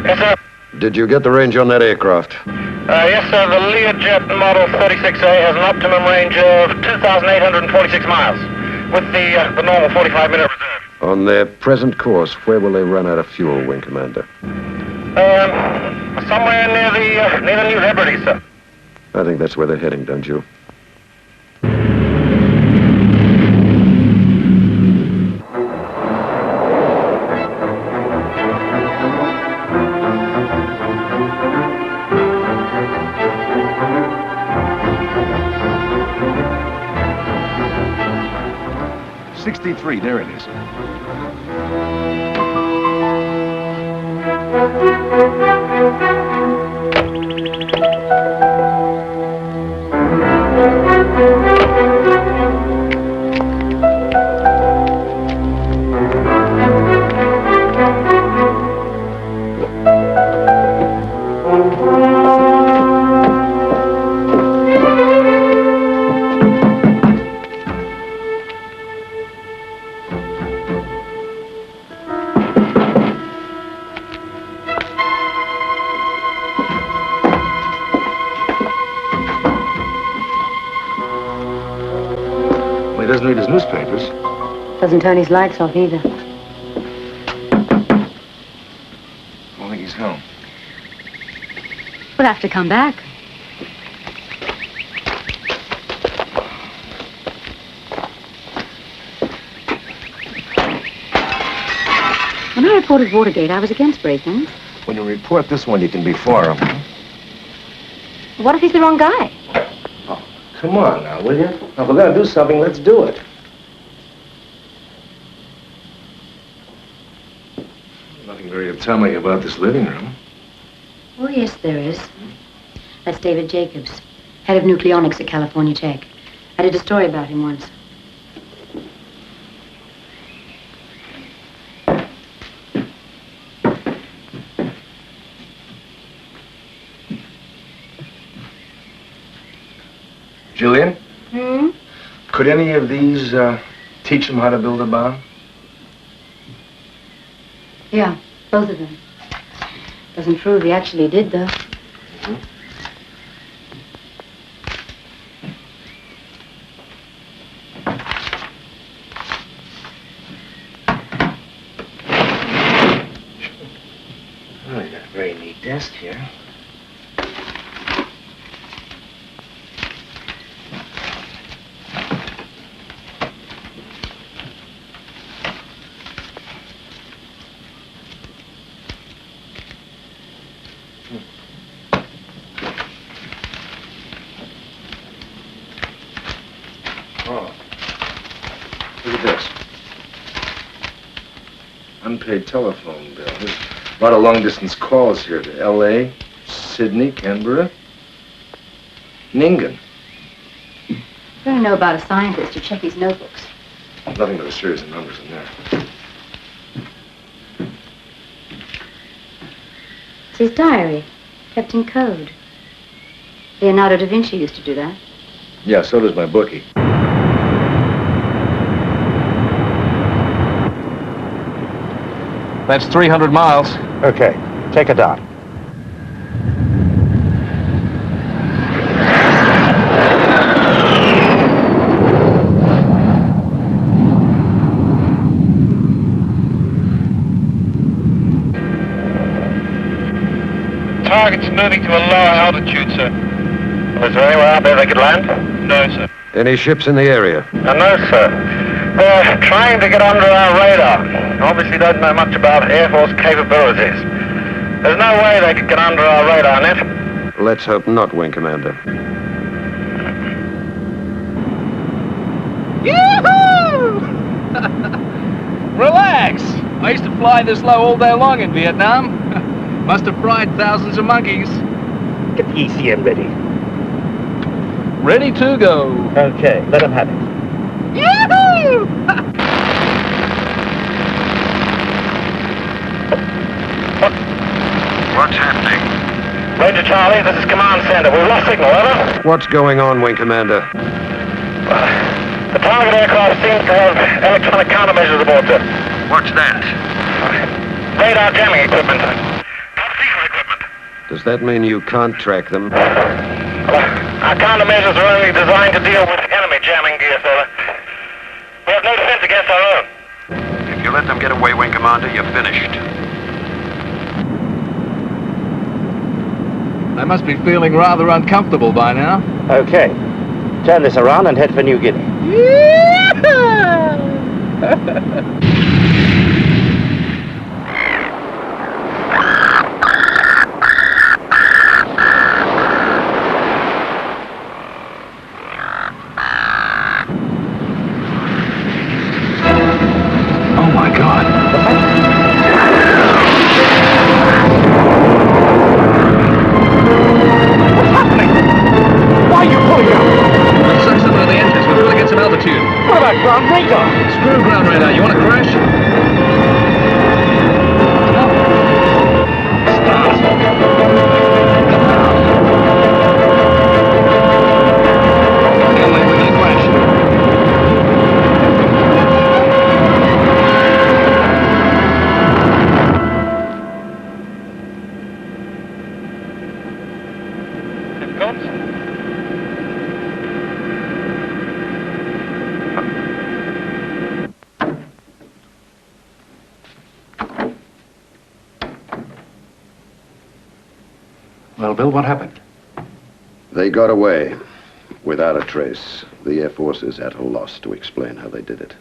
Yes, sir. Did you get the range on that aircraft? Yes, sir. The Learjet Model 36A has an optimum range of 2,846 miles, with the normal 45-minute reserve. On their present course, where will they run out of fuel, Wing Commander? Somewhere near the New Hebrides, sir. I think that's where they're heading, don't you? There it is. He doesn't read his newspapers. Doesn't turn his lights off either. I don't think he's home. We'll have to come back. When I reported Watergate, I was against break-ins. When you report this one, you can be for him. What if he's the wrong guy? Come on now, will you? Now, if we're gonna do something, let's do it. Nothing very to tell me about this living room. Oh, yes, there is. That's David Jacobs, head of nucleonics at California Tech. I did a story about him once. Julian? Hmm? Could any of these teach him how to build a bomb? Yeah, both of them. Doesn't prove he actually did, though. Oh, you got a very neat desk here. Unpaid telephone bill. There's a lot of long-distance calls here to L.A., Sydney, Canberra, Ningen. You don't know about a scientist to check his notebooks. Nothing but a series of numbers in there. It's his diary, kept in code. Leonardo da Vinci used to do that. Yeah, so does my bookie. That's 300 miles. Okay, take a dart. Target's moving to a lower altitude, sir. Is there anywhere out there they could land? No, sir. Any ships in the area? No, sir. They're trying to get under our radar. Obviously don't know much about Air Force capabilities. There's no way they could get under our radar net. Let's hope not, Wing Commander. Yoo-hoo! Relax. I used to fly this low all day long in Vietnam. Must have fried thousands of monkeys. Get the ECM ready. Ready to go. Okay, let them have it. Yoo-hoo! What's happening? Major Charlie, this is Command Center. We've lost signal, over. What's going on, Wing Commander? The target aircraft seems to have electronic countermeasures aboard, sir. What's that? Radar jamming equipment. Does that mean you can't track them? Our countermeasures are only designed to deal with enemy jamming gear, sir. We have no defense against our own. If you let them get away, Wing Commander, you're finished. They must be feeling rather uncomfortable by now. Okay. Turn this around and head for New Guinea. Oh my God. Why are you pulling out? Let's search some of the engines. We've got to get some altitude. What about ground radar? Screw ground radar. You want to crash? Well, Bill, what happened? They got away without a trace. The Air Force is at a loss to explain how they did it.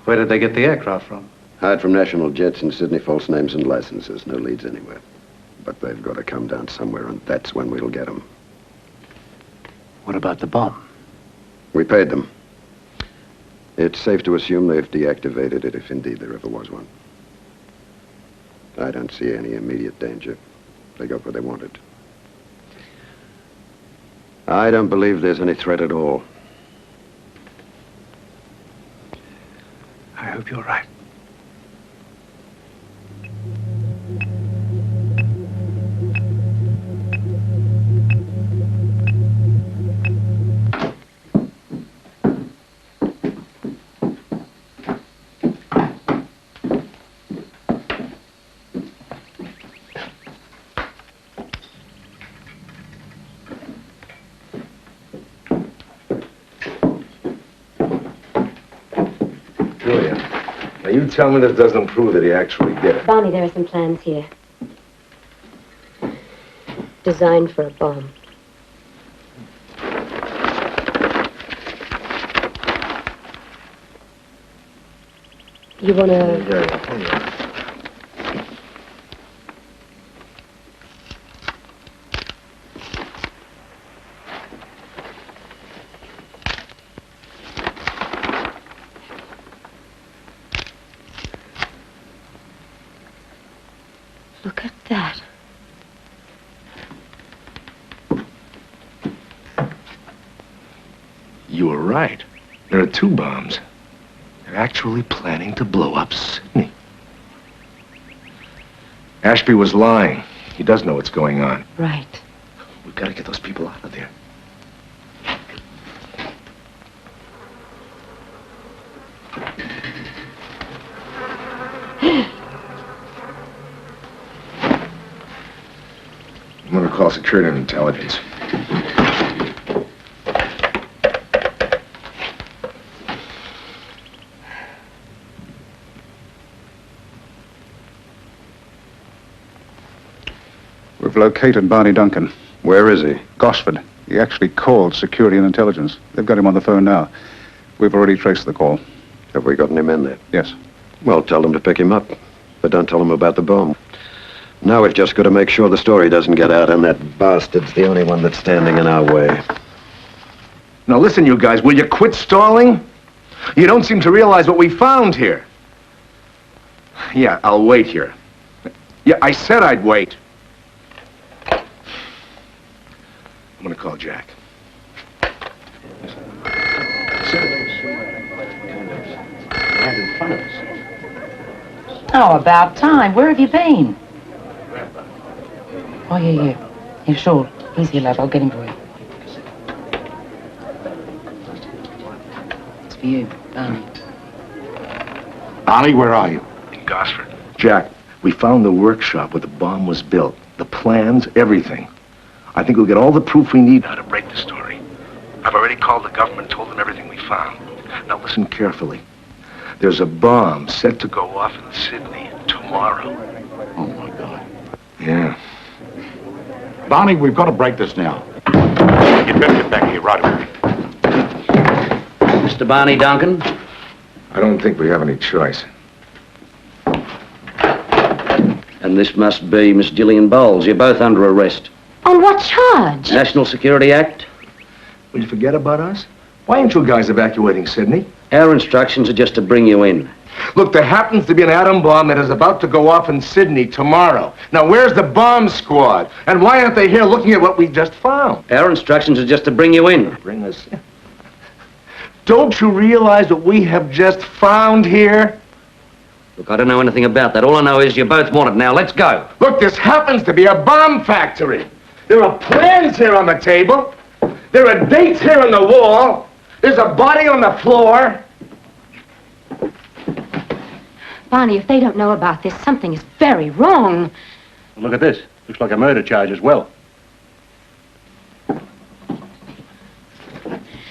Where did they get the aircraft from? Hired from national jets in Sydney, false names and licenses. No leads anywhere. But they've got to come down somewhere, and that's when we'll get them. What about the bomb? We paid them. It's safe to assume they've deactivated it, if indeed there ever was one. I don't see any immediate danger. They got what they wanted. I don't believe there's any threat at all. I hope you're right. Now, you tell me this doesn't prove that he actually did it. Barney, there are some plans here. Designed for a bomb. You want to... Look at that. You were right. There are two bombs. They're actually planning to blow up Sydney. Ashby was lying. He does know what's going on. Right. We've got to get those people out of there. I'm going to call security and intelligence. We've located Barney Duncan. Where is he? Gosford. He actually called security and intelligence. They've got him on the phone now. We've already traced the call. Have we got any men there? Yes. Well, tell them to pick him up. But don't tell them about the bomb. Now we've just got to make sure the story doesn't get out, and that bastard's the only one that's standing in our way. Now listen, you guys, will you quit stalling? You don't seem to realize what we found here. Yeah, I'll wait here. Yeah, I said I'd wait. I'm gonna call Jack. Right in front of us. Oh, about time. Where have you been? Oh, yeah. Yeah, sure. He's here, love. I'll get him for you. It's for you, Barney. Ollie, where are you? In Gosford. Jack, we found the workshop where the bomb was built. The plans, everything. I think we'll get all the proof we need now to break the story. I've already called the government, told them everything we found. Now listen carefully. There's a bomb set to go off in Sydney tomorrow. Oh, my God. Yeah. Barney, we've got to break this now. You'd better get back here right away. Mr. Barney Duncan? I don't think we have any choice. And this must be Miss Gillian Bowles. You're both under arrest. On what charge? National Security Act. Will you forget about us? Why aren't you guys evacuating Sydney? Our instructions are just to bring you in. Look, there happens to be an atom bomb that is about to go off in Sydney tomorrow. Now, where's the bomb squad? And why aren't they here looking at what we just found? Our instructions are just to bring you in. Bring us in? Don't you realize what we have just found here? Look, I don't know anything about that. All I know is you're both wanted. Now, let's go. Look, this happens to be a bomb factory. There are plans here on the table. There are dates here on the wall. There's a body on the floor. Barney, if they don't know about this, something is very wrong. Look at this. Looks like a murder charge as well.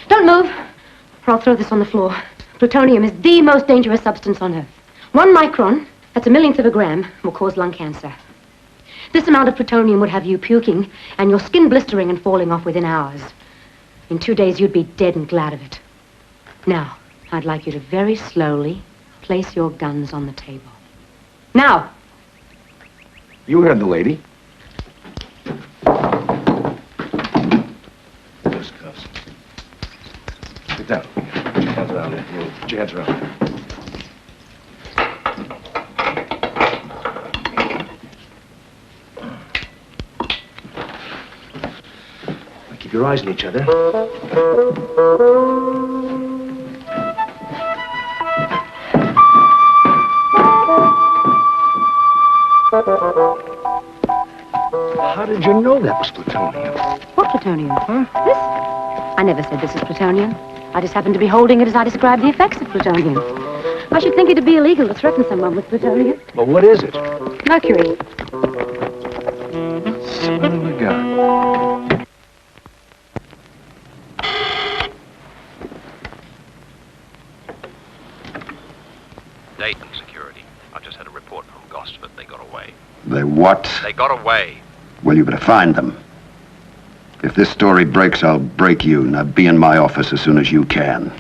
Don't move, or I'll throw this on the floor. Plutonium is the most dangerous substance on Earth. 1 micron, that's a millionth of a gram, will cause lung cancer. This amount of plutonium would have you puking and your skin blistering and falling off within hours. In 2 days, you'd be dead and glad of it. Now, I'd like you to very slowly place your guns on the table. Now! You heard the lady. Those cuffs. Sit down. Hands around there. You put your hands around there. Keep your eyes on each other. How did you know that was plutonium? What plutonium? Huh? This? I never said this is plutonium. I just happened to be holding it as I described the effects of plutonium. I should think it'd be illegal to threaten someone with plutonium. Well, what is it? Mercury. Son of a gun. Dayton Security. I just had a report from Gosford. They got away. They what? They got away. Well, you better find them. If this story breaks, I'll break you. Now be in my office as soon as you can.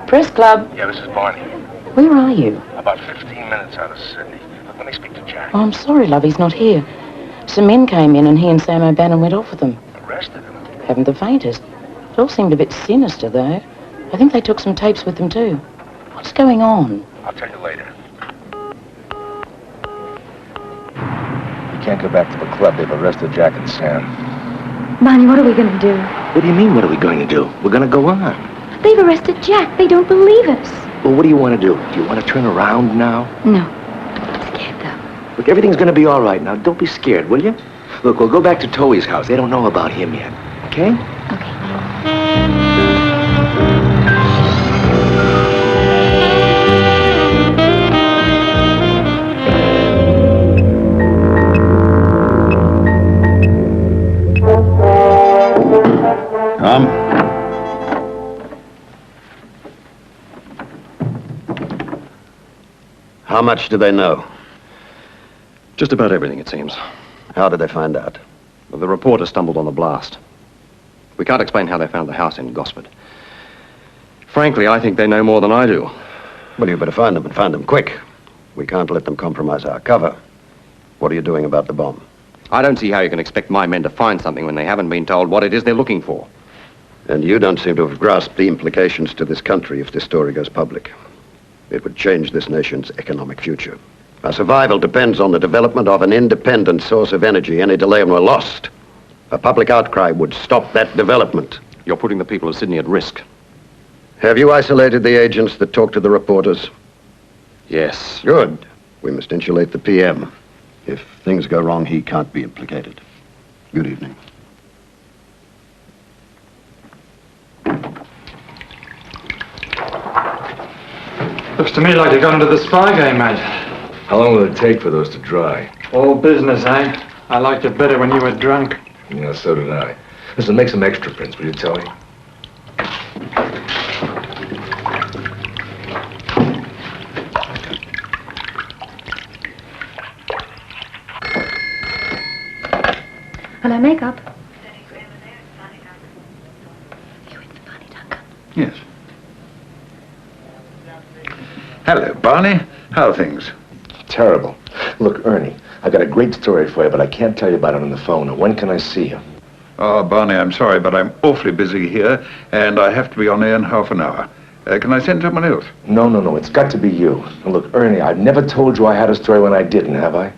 Press Club. Yeah, this is Barney. Where are you? About 15 minutes out of Sydney. Let me speak to Jack. Oh, I'm sorry, love. He's not here. Some men came in and he and Sam O'Bannon went off with them. Arrested him? Haven't the faintest. It all seemed a bit sinister, though. I think they took some tapes with them, too. What's going on? I'll tell you later. We can't go back to the club. They've arrested Jack and Sam. Barney, what are we going to do? What do you mean, what are we going to do? We're going to go on. They've arrested Jack. They don't believe us. Well, what do you want to do? Do you want to turn around now? No. I'm scared, though. Look, everything's going to be all right now. Don't be scared, will you? Look, we'll go back to Toey's house. They don't know about him yet. Okay? Come. How much do they know? Just about everything, it seems. How did they find out? Well, the reporter stumbled on the blast. We can't explain how they found the house in Gosford. Frankly, I think they know more than I do. Well, you better find them, and find them quick. We can't let them compromise our cover. What are you doing about the bomb? I don't see how you can expect my men to find something when they haven't been told what it is they're looking for. And you don't seem to have grasped the implications to this country if this story goes public. It would change this nation's economic future. Our survival depends on the development of an independent source of energy. Any delay and we're lost. A public outcry would stop that development. You're putting the people of Sydney at risk. Have you isolated the agents that talk to the reporters? Yes. Good. We must insulate the PM. If things go wrong, he can't be implicated. Good evening. Looks to me like you got into the spy game, mate. How long will it take for those to dry? All business, eh? I liked it better when you were drunk. Yeah, so did I. Listen, make some extra prints, will you, Tony? Hello, makeup. Yes. Hello, Barney. How are things? Terrible. Look, Ernie, I got a great story for you, but I can't tell you about it on the phone. When can I see you? Oh, Barney, I'm sorry, but I'm awfully busy here, and I have to be on air in half an hour. Can I send someone else? No. It's got to be you. And look, Ernie, I've never told you I had a story when I didn't, have I?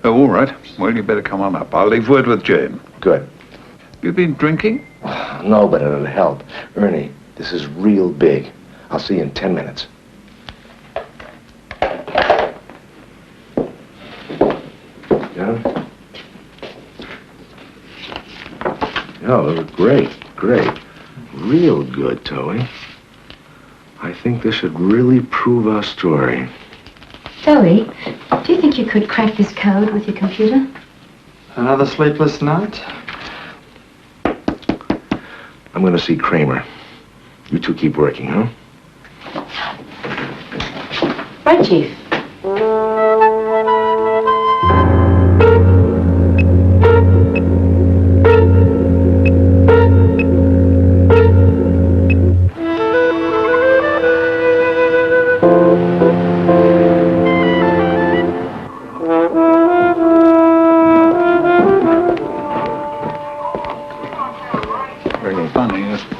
Oh, all right. Well, you better come on up. I'll leave word with Jane. Good. You been drinking? No, but it'll help. Ernie, this is real big. I'll see you in 10 minutes. Yeah? Oh, they look great. Real good, Toey. I think this should really prove our story. Toey, do you think you could crack this code with your computer? Another sleepless night? I'm going to see Kramer. You two keep working, huh? Right, Chief.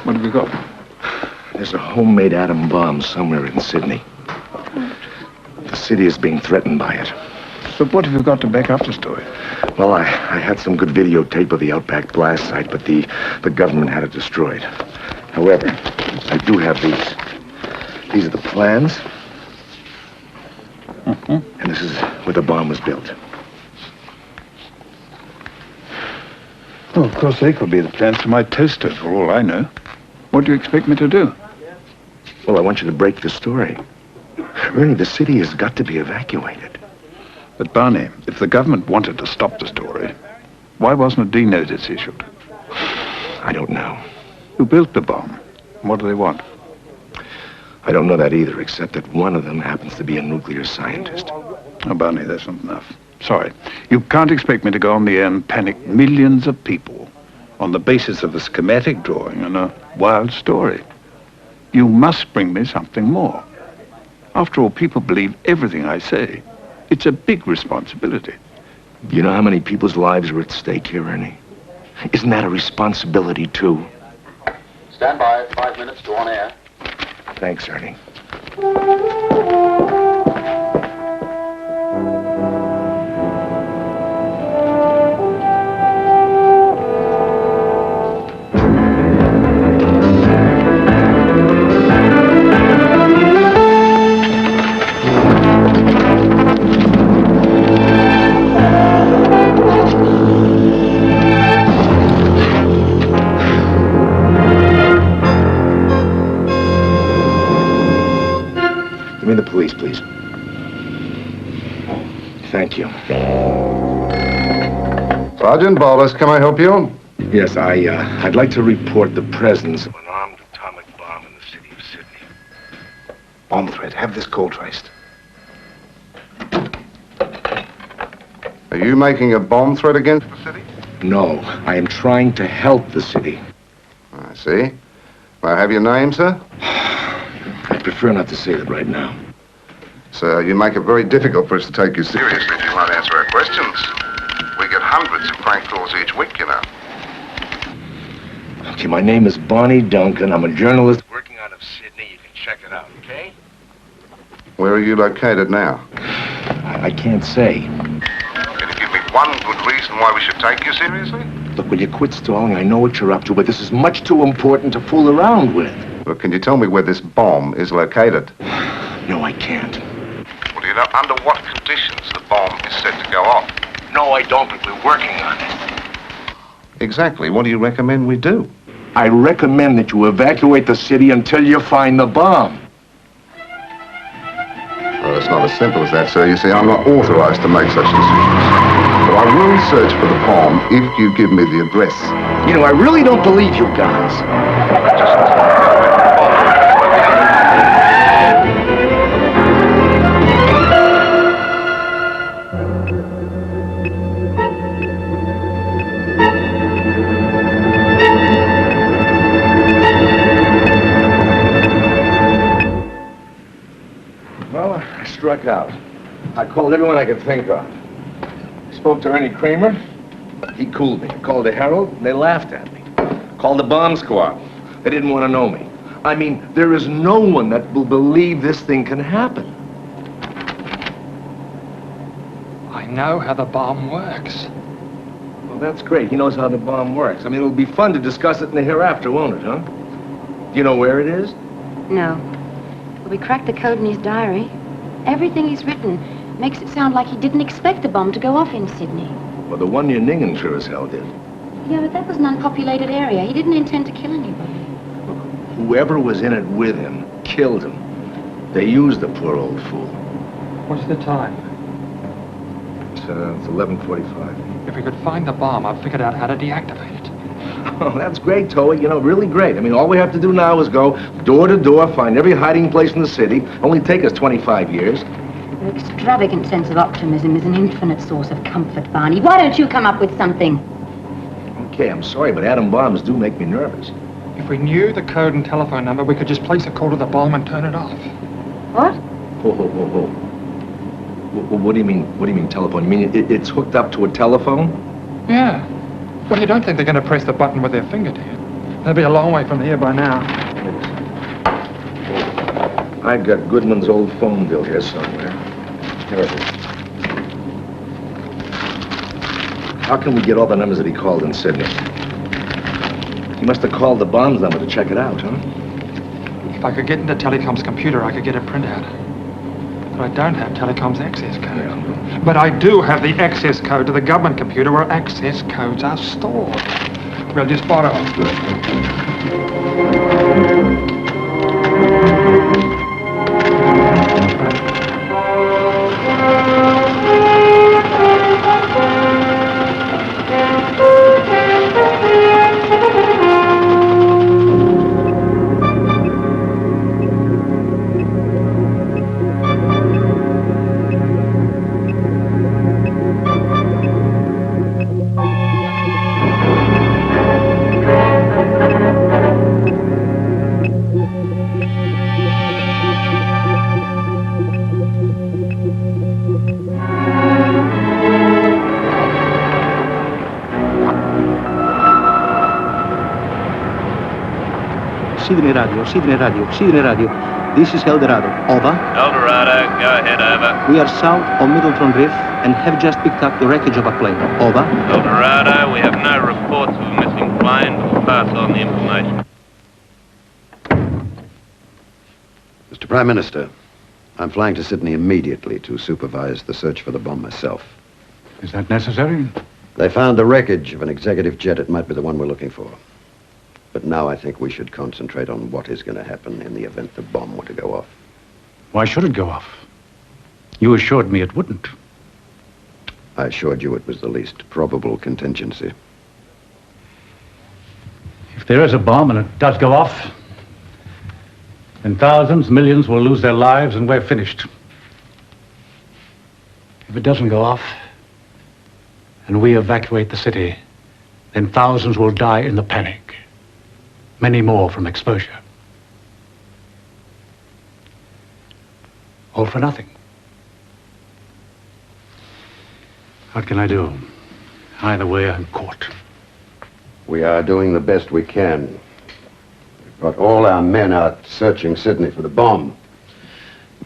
What have you got? There's a homemade atom bomb somewhere in Sydney. The city is being threatened by it. So what have you got to back up the story? Well, I had some good videotape of the outback blast site, but the government had it destroyed. However, I do have these. These are the plans. And this is where the bomb was built. Oh, of course, they could be the plans to my toaster, for all I know. What do you expect me to do? Well, I want you to break the story. Ernie, the city has got to be evacuated. But, Barney, if the government wanted to stop the story, why wasn't a D-notice issued? I don't know. Who built the bomb? What do they want? I don't know that either, except that one of them happens to be a nuclear scientist. Oh, Barney, that's not enough. Sorry. You can't expect me to go on the air and panic millions of people on the basis of a schematic drawing and a wild story. You must bring me something more. After all, people believe everything I say. It's a big responsibility. You know how many people's lives are at stake here, Ernie? Isn't that a responsibility, too? Stand by. 5 minutes to on air. Thanks, Ernie. Give me the police, please. Thank you. Sergeant Ballas, can I help you? Yes, I'd like to report the presence of an armed atomic bomb in the city of Sydney. Bomb threat. Have this call traced. Are you making a bomb threat against the city? No, I am trying to help the city. I see. May I have your name, sir? I prefer not to say that right now. Sir, you make it very difficult for us to take you seriously if you won't answer our questions. We get hundreds of prank calls each week, you know. Okay, my name is Barney Duncan. I'm a journalist working out of Sydney. You can check it out, okay? Where are you located now? I can't say. Can you give me one good reason why we should take you seriously? Look, will you quit stalling? I know what you're up to, but this is much too important to fool around with. Look, can you tell me where this bomb is located? No, I can't. Well, do you know under what conditions the bomb is set to go off? No, I don't, but we're working on it. Exactly. What do you recommend we do? I recommend that you evacuate the city until you find the bomb. Well, it's not as simple as that, sir. You see, I'm not authorized to make such decisions. But I will search for the bomb if you give me the address. You know, I really don't believe you guys. struck out. I called everyone I could think of. Spoke to Ernie Kramer. He cooled me. I called the Herald, and they laughed at me. Called the bomb squad. They didn't want to know me. I mean, there is no one that will believe this thing can happen. I know how the bomb works. Well, that's great. He knows how the bomb works. I mean, it'll be fun to discuss it in the hereafter, won't it, huh? Do you know where it is? No. Well, we cracked the code in his diary. Everything he's written makes it sound like he didn't expect the bomb to go off in Sydney. Well, the one near Ningen sure as hell did. Yeah, but that was an unpopulated area. He didn't intend to kill anybody. Whoever was in it with him killed him. They used the poor old fool. What's the time? It's 11:45. If we could find the bomb, I've figured out how to deactivate it. Oh, that's great, Toey. You know, really great. I mean, all we have to do now is go door to door, find every hiding place in the city. Only take us 25 years. Your extravagant sense of optimism is an infinite source of comfort, Barney. Why don't you come up with something? Okay, I'm sorry, but atom bombs do make me nervous. If we knew the code and telephone number, we could just place a call to the bomb and turn it off. What? Whoa. What do you mean? What do you mean telephone? You mean it's hooked up to a telephone? Yeah. Well, you don't think they're going to press the button with their finger, do you? They'll be a long way from here by now. I got Goodman's old phone bill here somewhere. Here it is. How can we get all the numbers that he called in Sydney? He must have called the bombs number to check it out, huh? If I could get into Telecom's computer, I could get a printout. But I don't have Telecom's access code. Yeah. But I do have the access code to the government computer where access codes are stored. We'll just borrow it. Sydney Radio. This is El Dorado. Over. El Dorado, go ahead, over. We are south of Middleton Reef and have just picked up the wreckage of a plane. Over. El Dorado, we have no reports of a missing plane, but we'll pass on the information. Mr. Prime Minister, I'm flying to Sydney immediately to supervise the search for the bomb myself. Is that necessary? They found the wreckage of an executive jet. It might be the one we're looking for. But now I think we should concentrate on what is going to happen in the event the bomb were to go off. Why should it go off? You assured me it wouldn't. I assured you it was the least probable contingency. If there is a bomb and it does go off, then thousands, millions will lose their lives and we're finished. If it doesn't go off and we evacuate the city, then thousands will die in the panic. Many more from exposure. All for nothing. What can I do? Either way, I'm caught. We are doing the best we can. We've got all our men out searching Sydney for the bomb.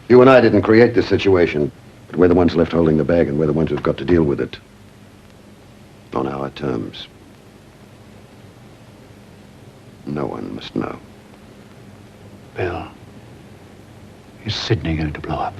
You and I didn't create this situation, but we're the ones left holding the bag, and we're the ones who've got to deal with it. On our terms. No one must know. Bill, is Sydney going to blow up?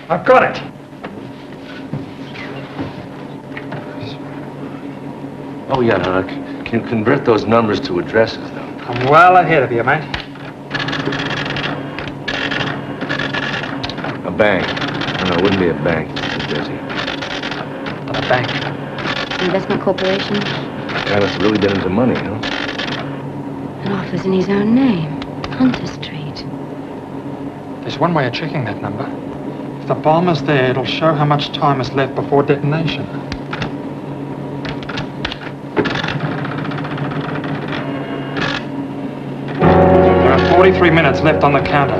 I've got it. Oh, yeah, no, I can convert those numbers to addresses, though. I'm well ahead of you, mate. A bank. No, it wouldn't be a bank. does he? At a bank. Investment corporation? Kind of really been into money, huh? An office in his own name. Hunter Street. There's one way of checking that number. If the bomb is there, it'll show how much time is left before detonation. There are 43 minutes left on the counter.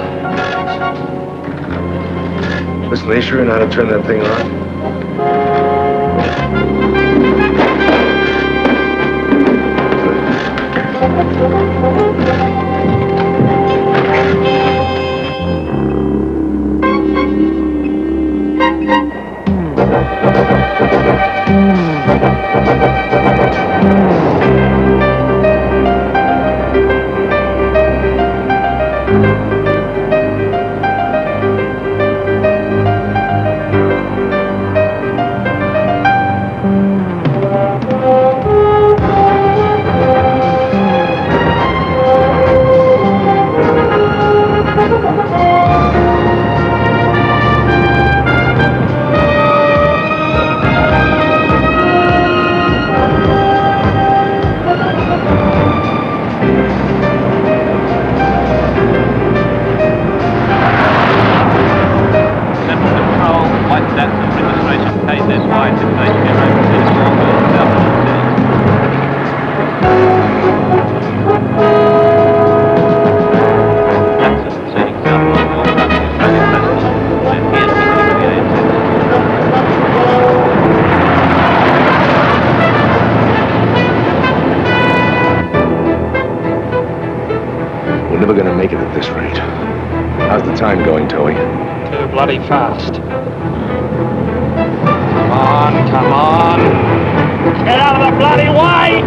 Listen, are you sure you know how to turn that thing on? We're never gonna make it at this rate. How's the time going, Toey? Too bloody fast. Come on, come on. Get out of the bloody way!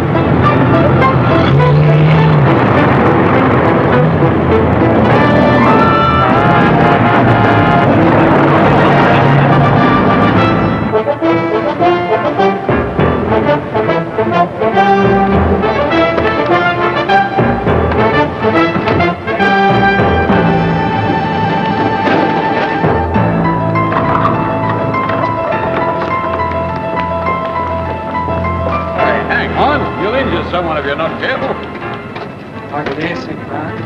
You'll injure someone if you're not careful. I could hear sick, man.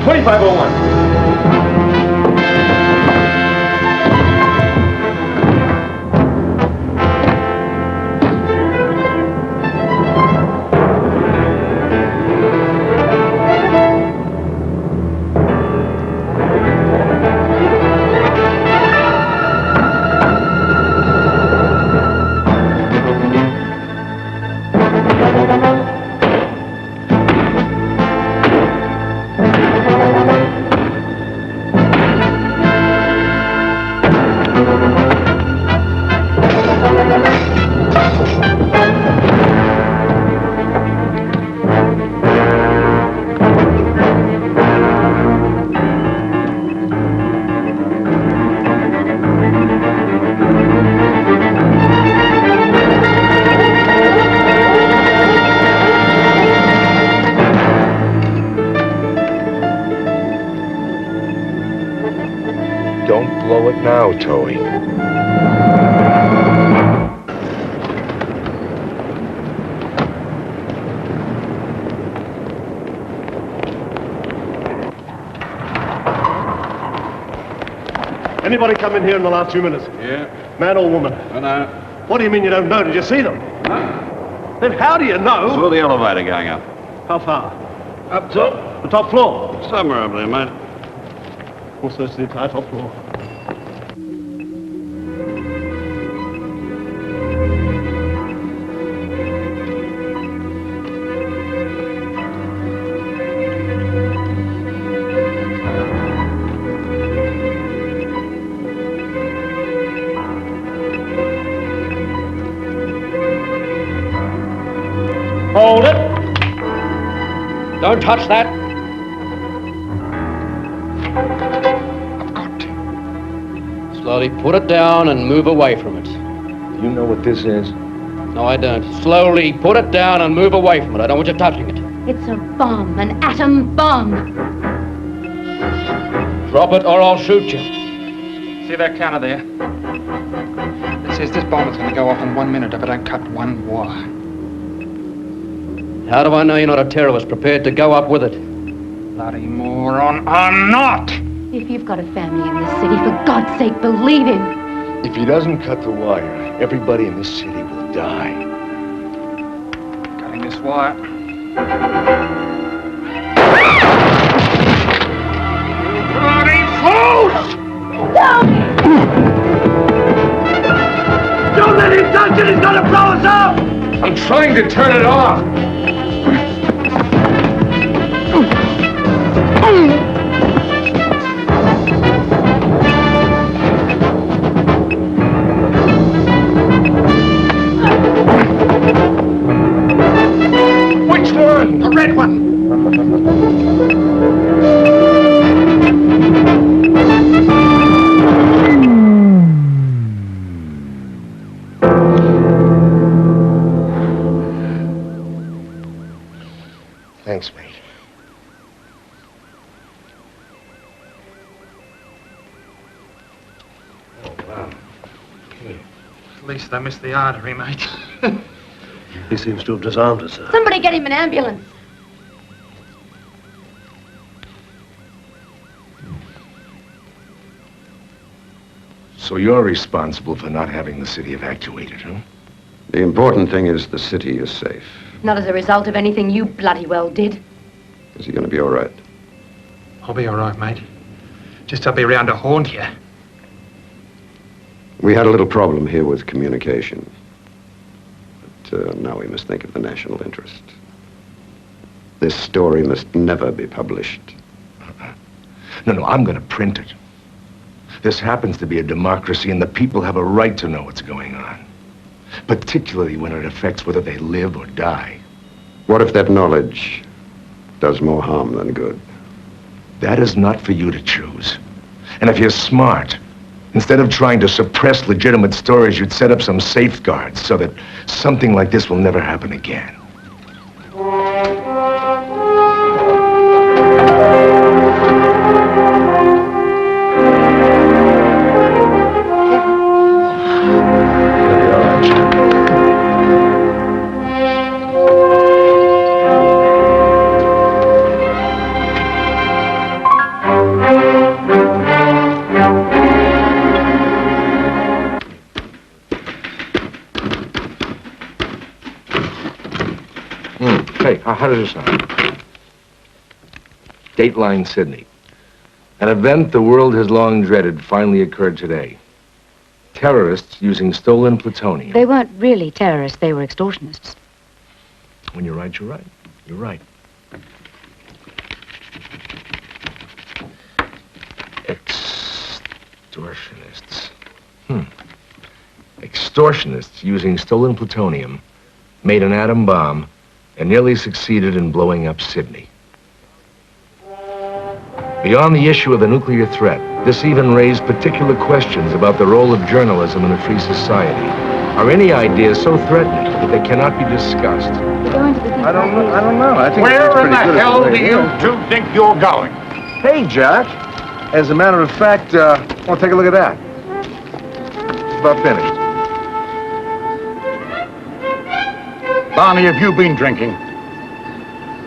2501. Don't blow it now, Toey. Anybody come in here in the last 2 minutes? Yeah. Man or woman? No. What do you mean you don't know? Did you see them? No. Then how do you know? Saw the elevator going up. How far? Up top. The top floor? Somewhere up there, mate. We'll search the entire top floor. Hold it. Don't touch that. Slowly put it down and move away from it. You know what this is? No, I don't. Slowly put it down and move away from it. I don't want you touching it. It's a bomb, an atom bomb. Drop it or I'll shoot you. See that counter there? It says this bomb is going to go off in 1 minute if I don't cut one wire. How do I know you're not a terrorist prepared to go up with it? Bloody moron, I'm not! If you've got a family in this city, for God's sake, believe him. If he doesn't cut the wire, everybody in this city will die. Cutting this wire. Bloody fools! Don't let him touch it! He's gonna blow us up! I'm trying to turn it off! Which one? The red one! Thanks, mate. Oh, wow. At least I missed the artery, mate. He seems to have disarmed us, sir. Somebody get him an ambulance. So you're responsible for not having the city evacuated, huh? The important thing is the city is safe. Not as a result of anything you bloody well did. Is he going to be all right? I'll be all right, mate. Just I'll be around to haunt you. We had a little problem here with communication. But now we must think of the national interest. This story must never be published. No, I'm going to print it. This happens to be a democracy, and the people have a right to know what's going on. Particularly when it affects whether they live or die. What if that knowledge does more harm than good? That is not for you to choose. And if you're smart, instead of trying to suppress legitimate stories, you'd set up some safeguards so that something like this will never happen again. How does it sound? Dateline Sydney. An event the world has long dreaded finally occurred today. Terrorists using stolen plutonium. They weren't really terrorists, they were extortionists. When you're right, you're right. You're right. Extortionists. Extortionists using stolen plutonium made an atom bomb and nearly succeeded in blowing up Sydney. Beyond the issue of the nuclear threat, this even raised particular questions about the role of journalism in a free society. Are any ideas so threatening that they cannot be discussed? I don't know. I think Where in the hell do you two think you're going? Hey, Jack. As a matter of fact, well, take a look at that. It's about finished. Barney, have you been drinking?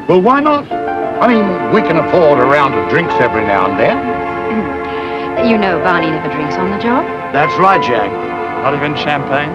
Well, why not? I mean, we can afford a round of drinks every now and then. You know Barney never drinks on the job. That's right, Jack. Not even champagne?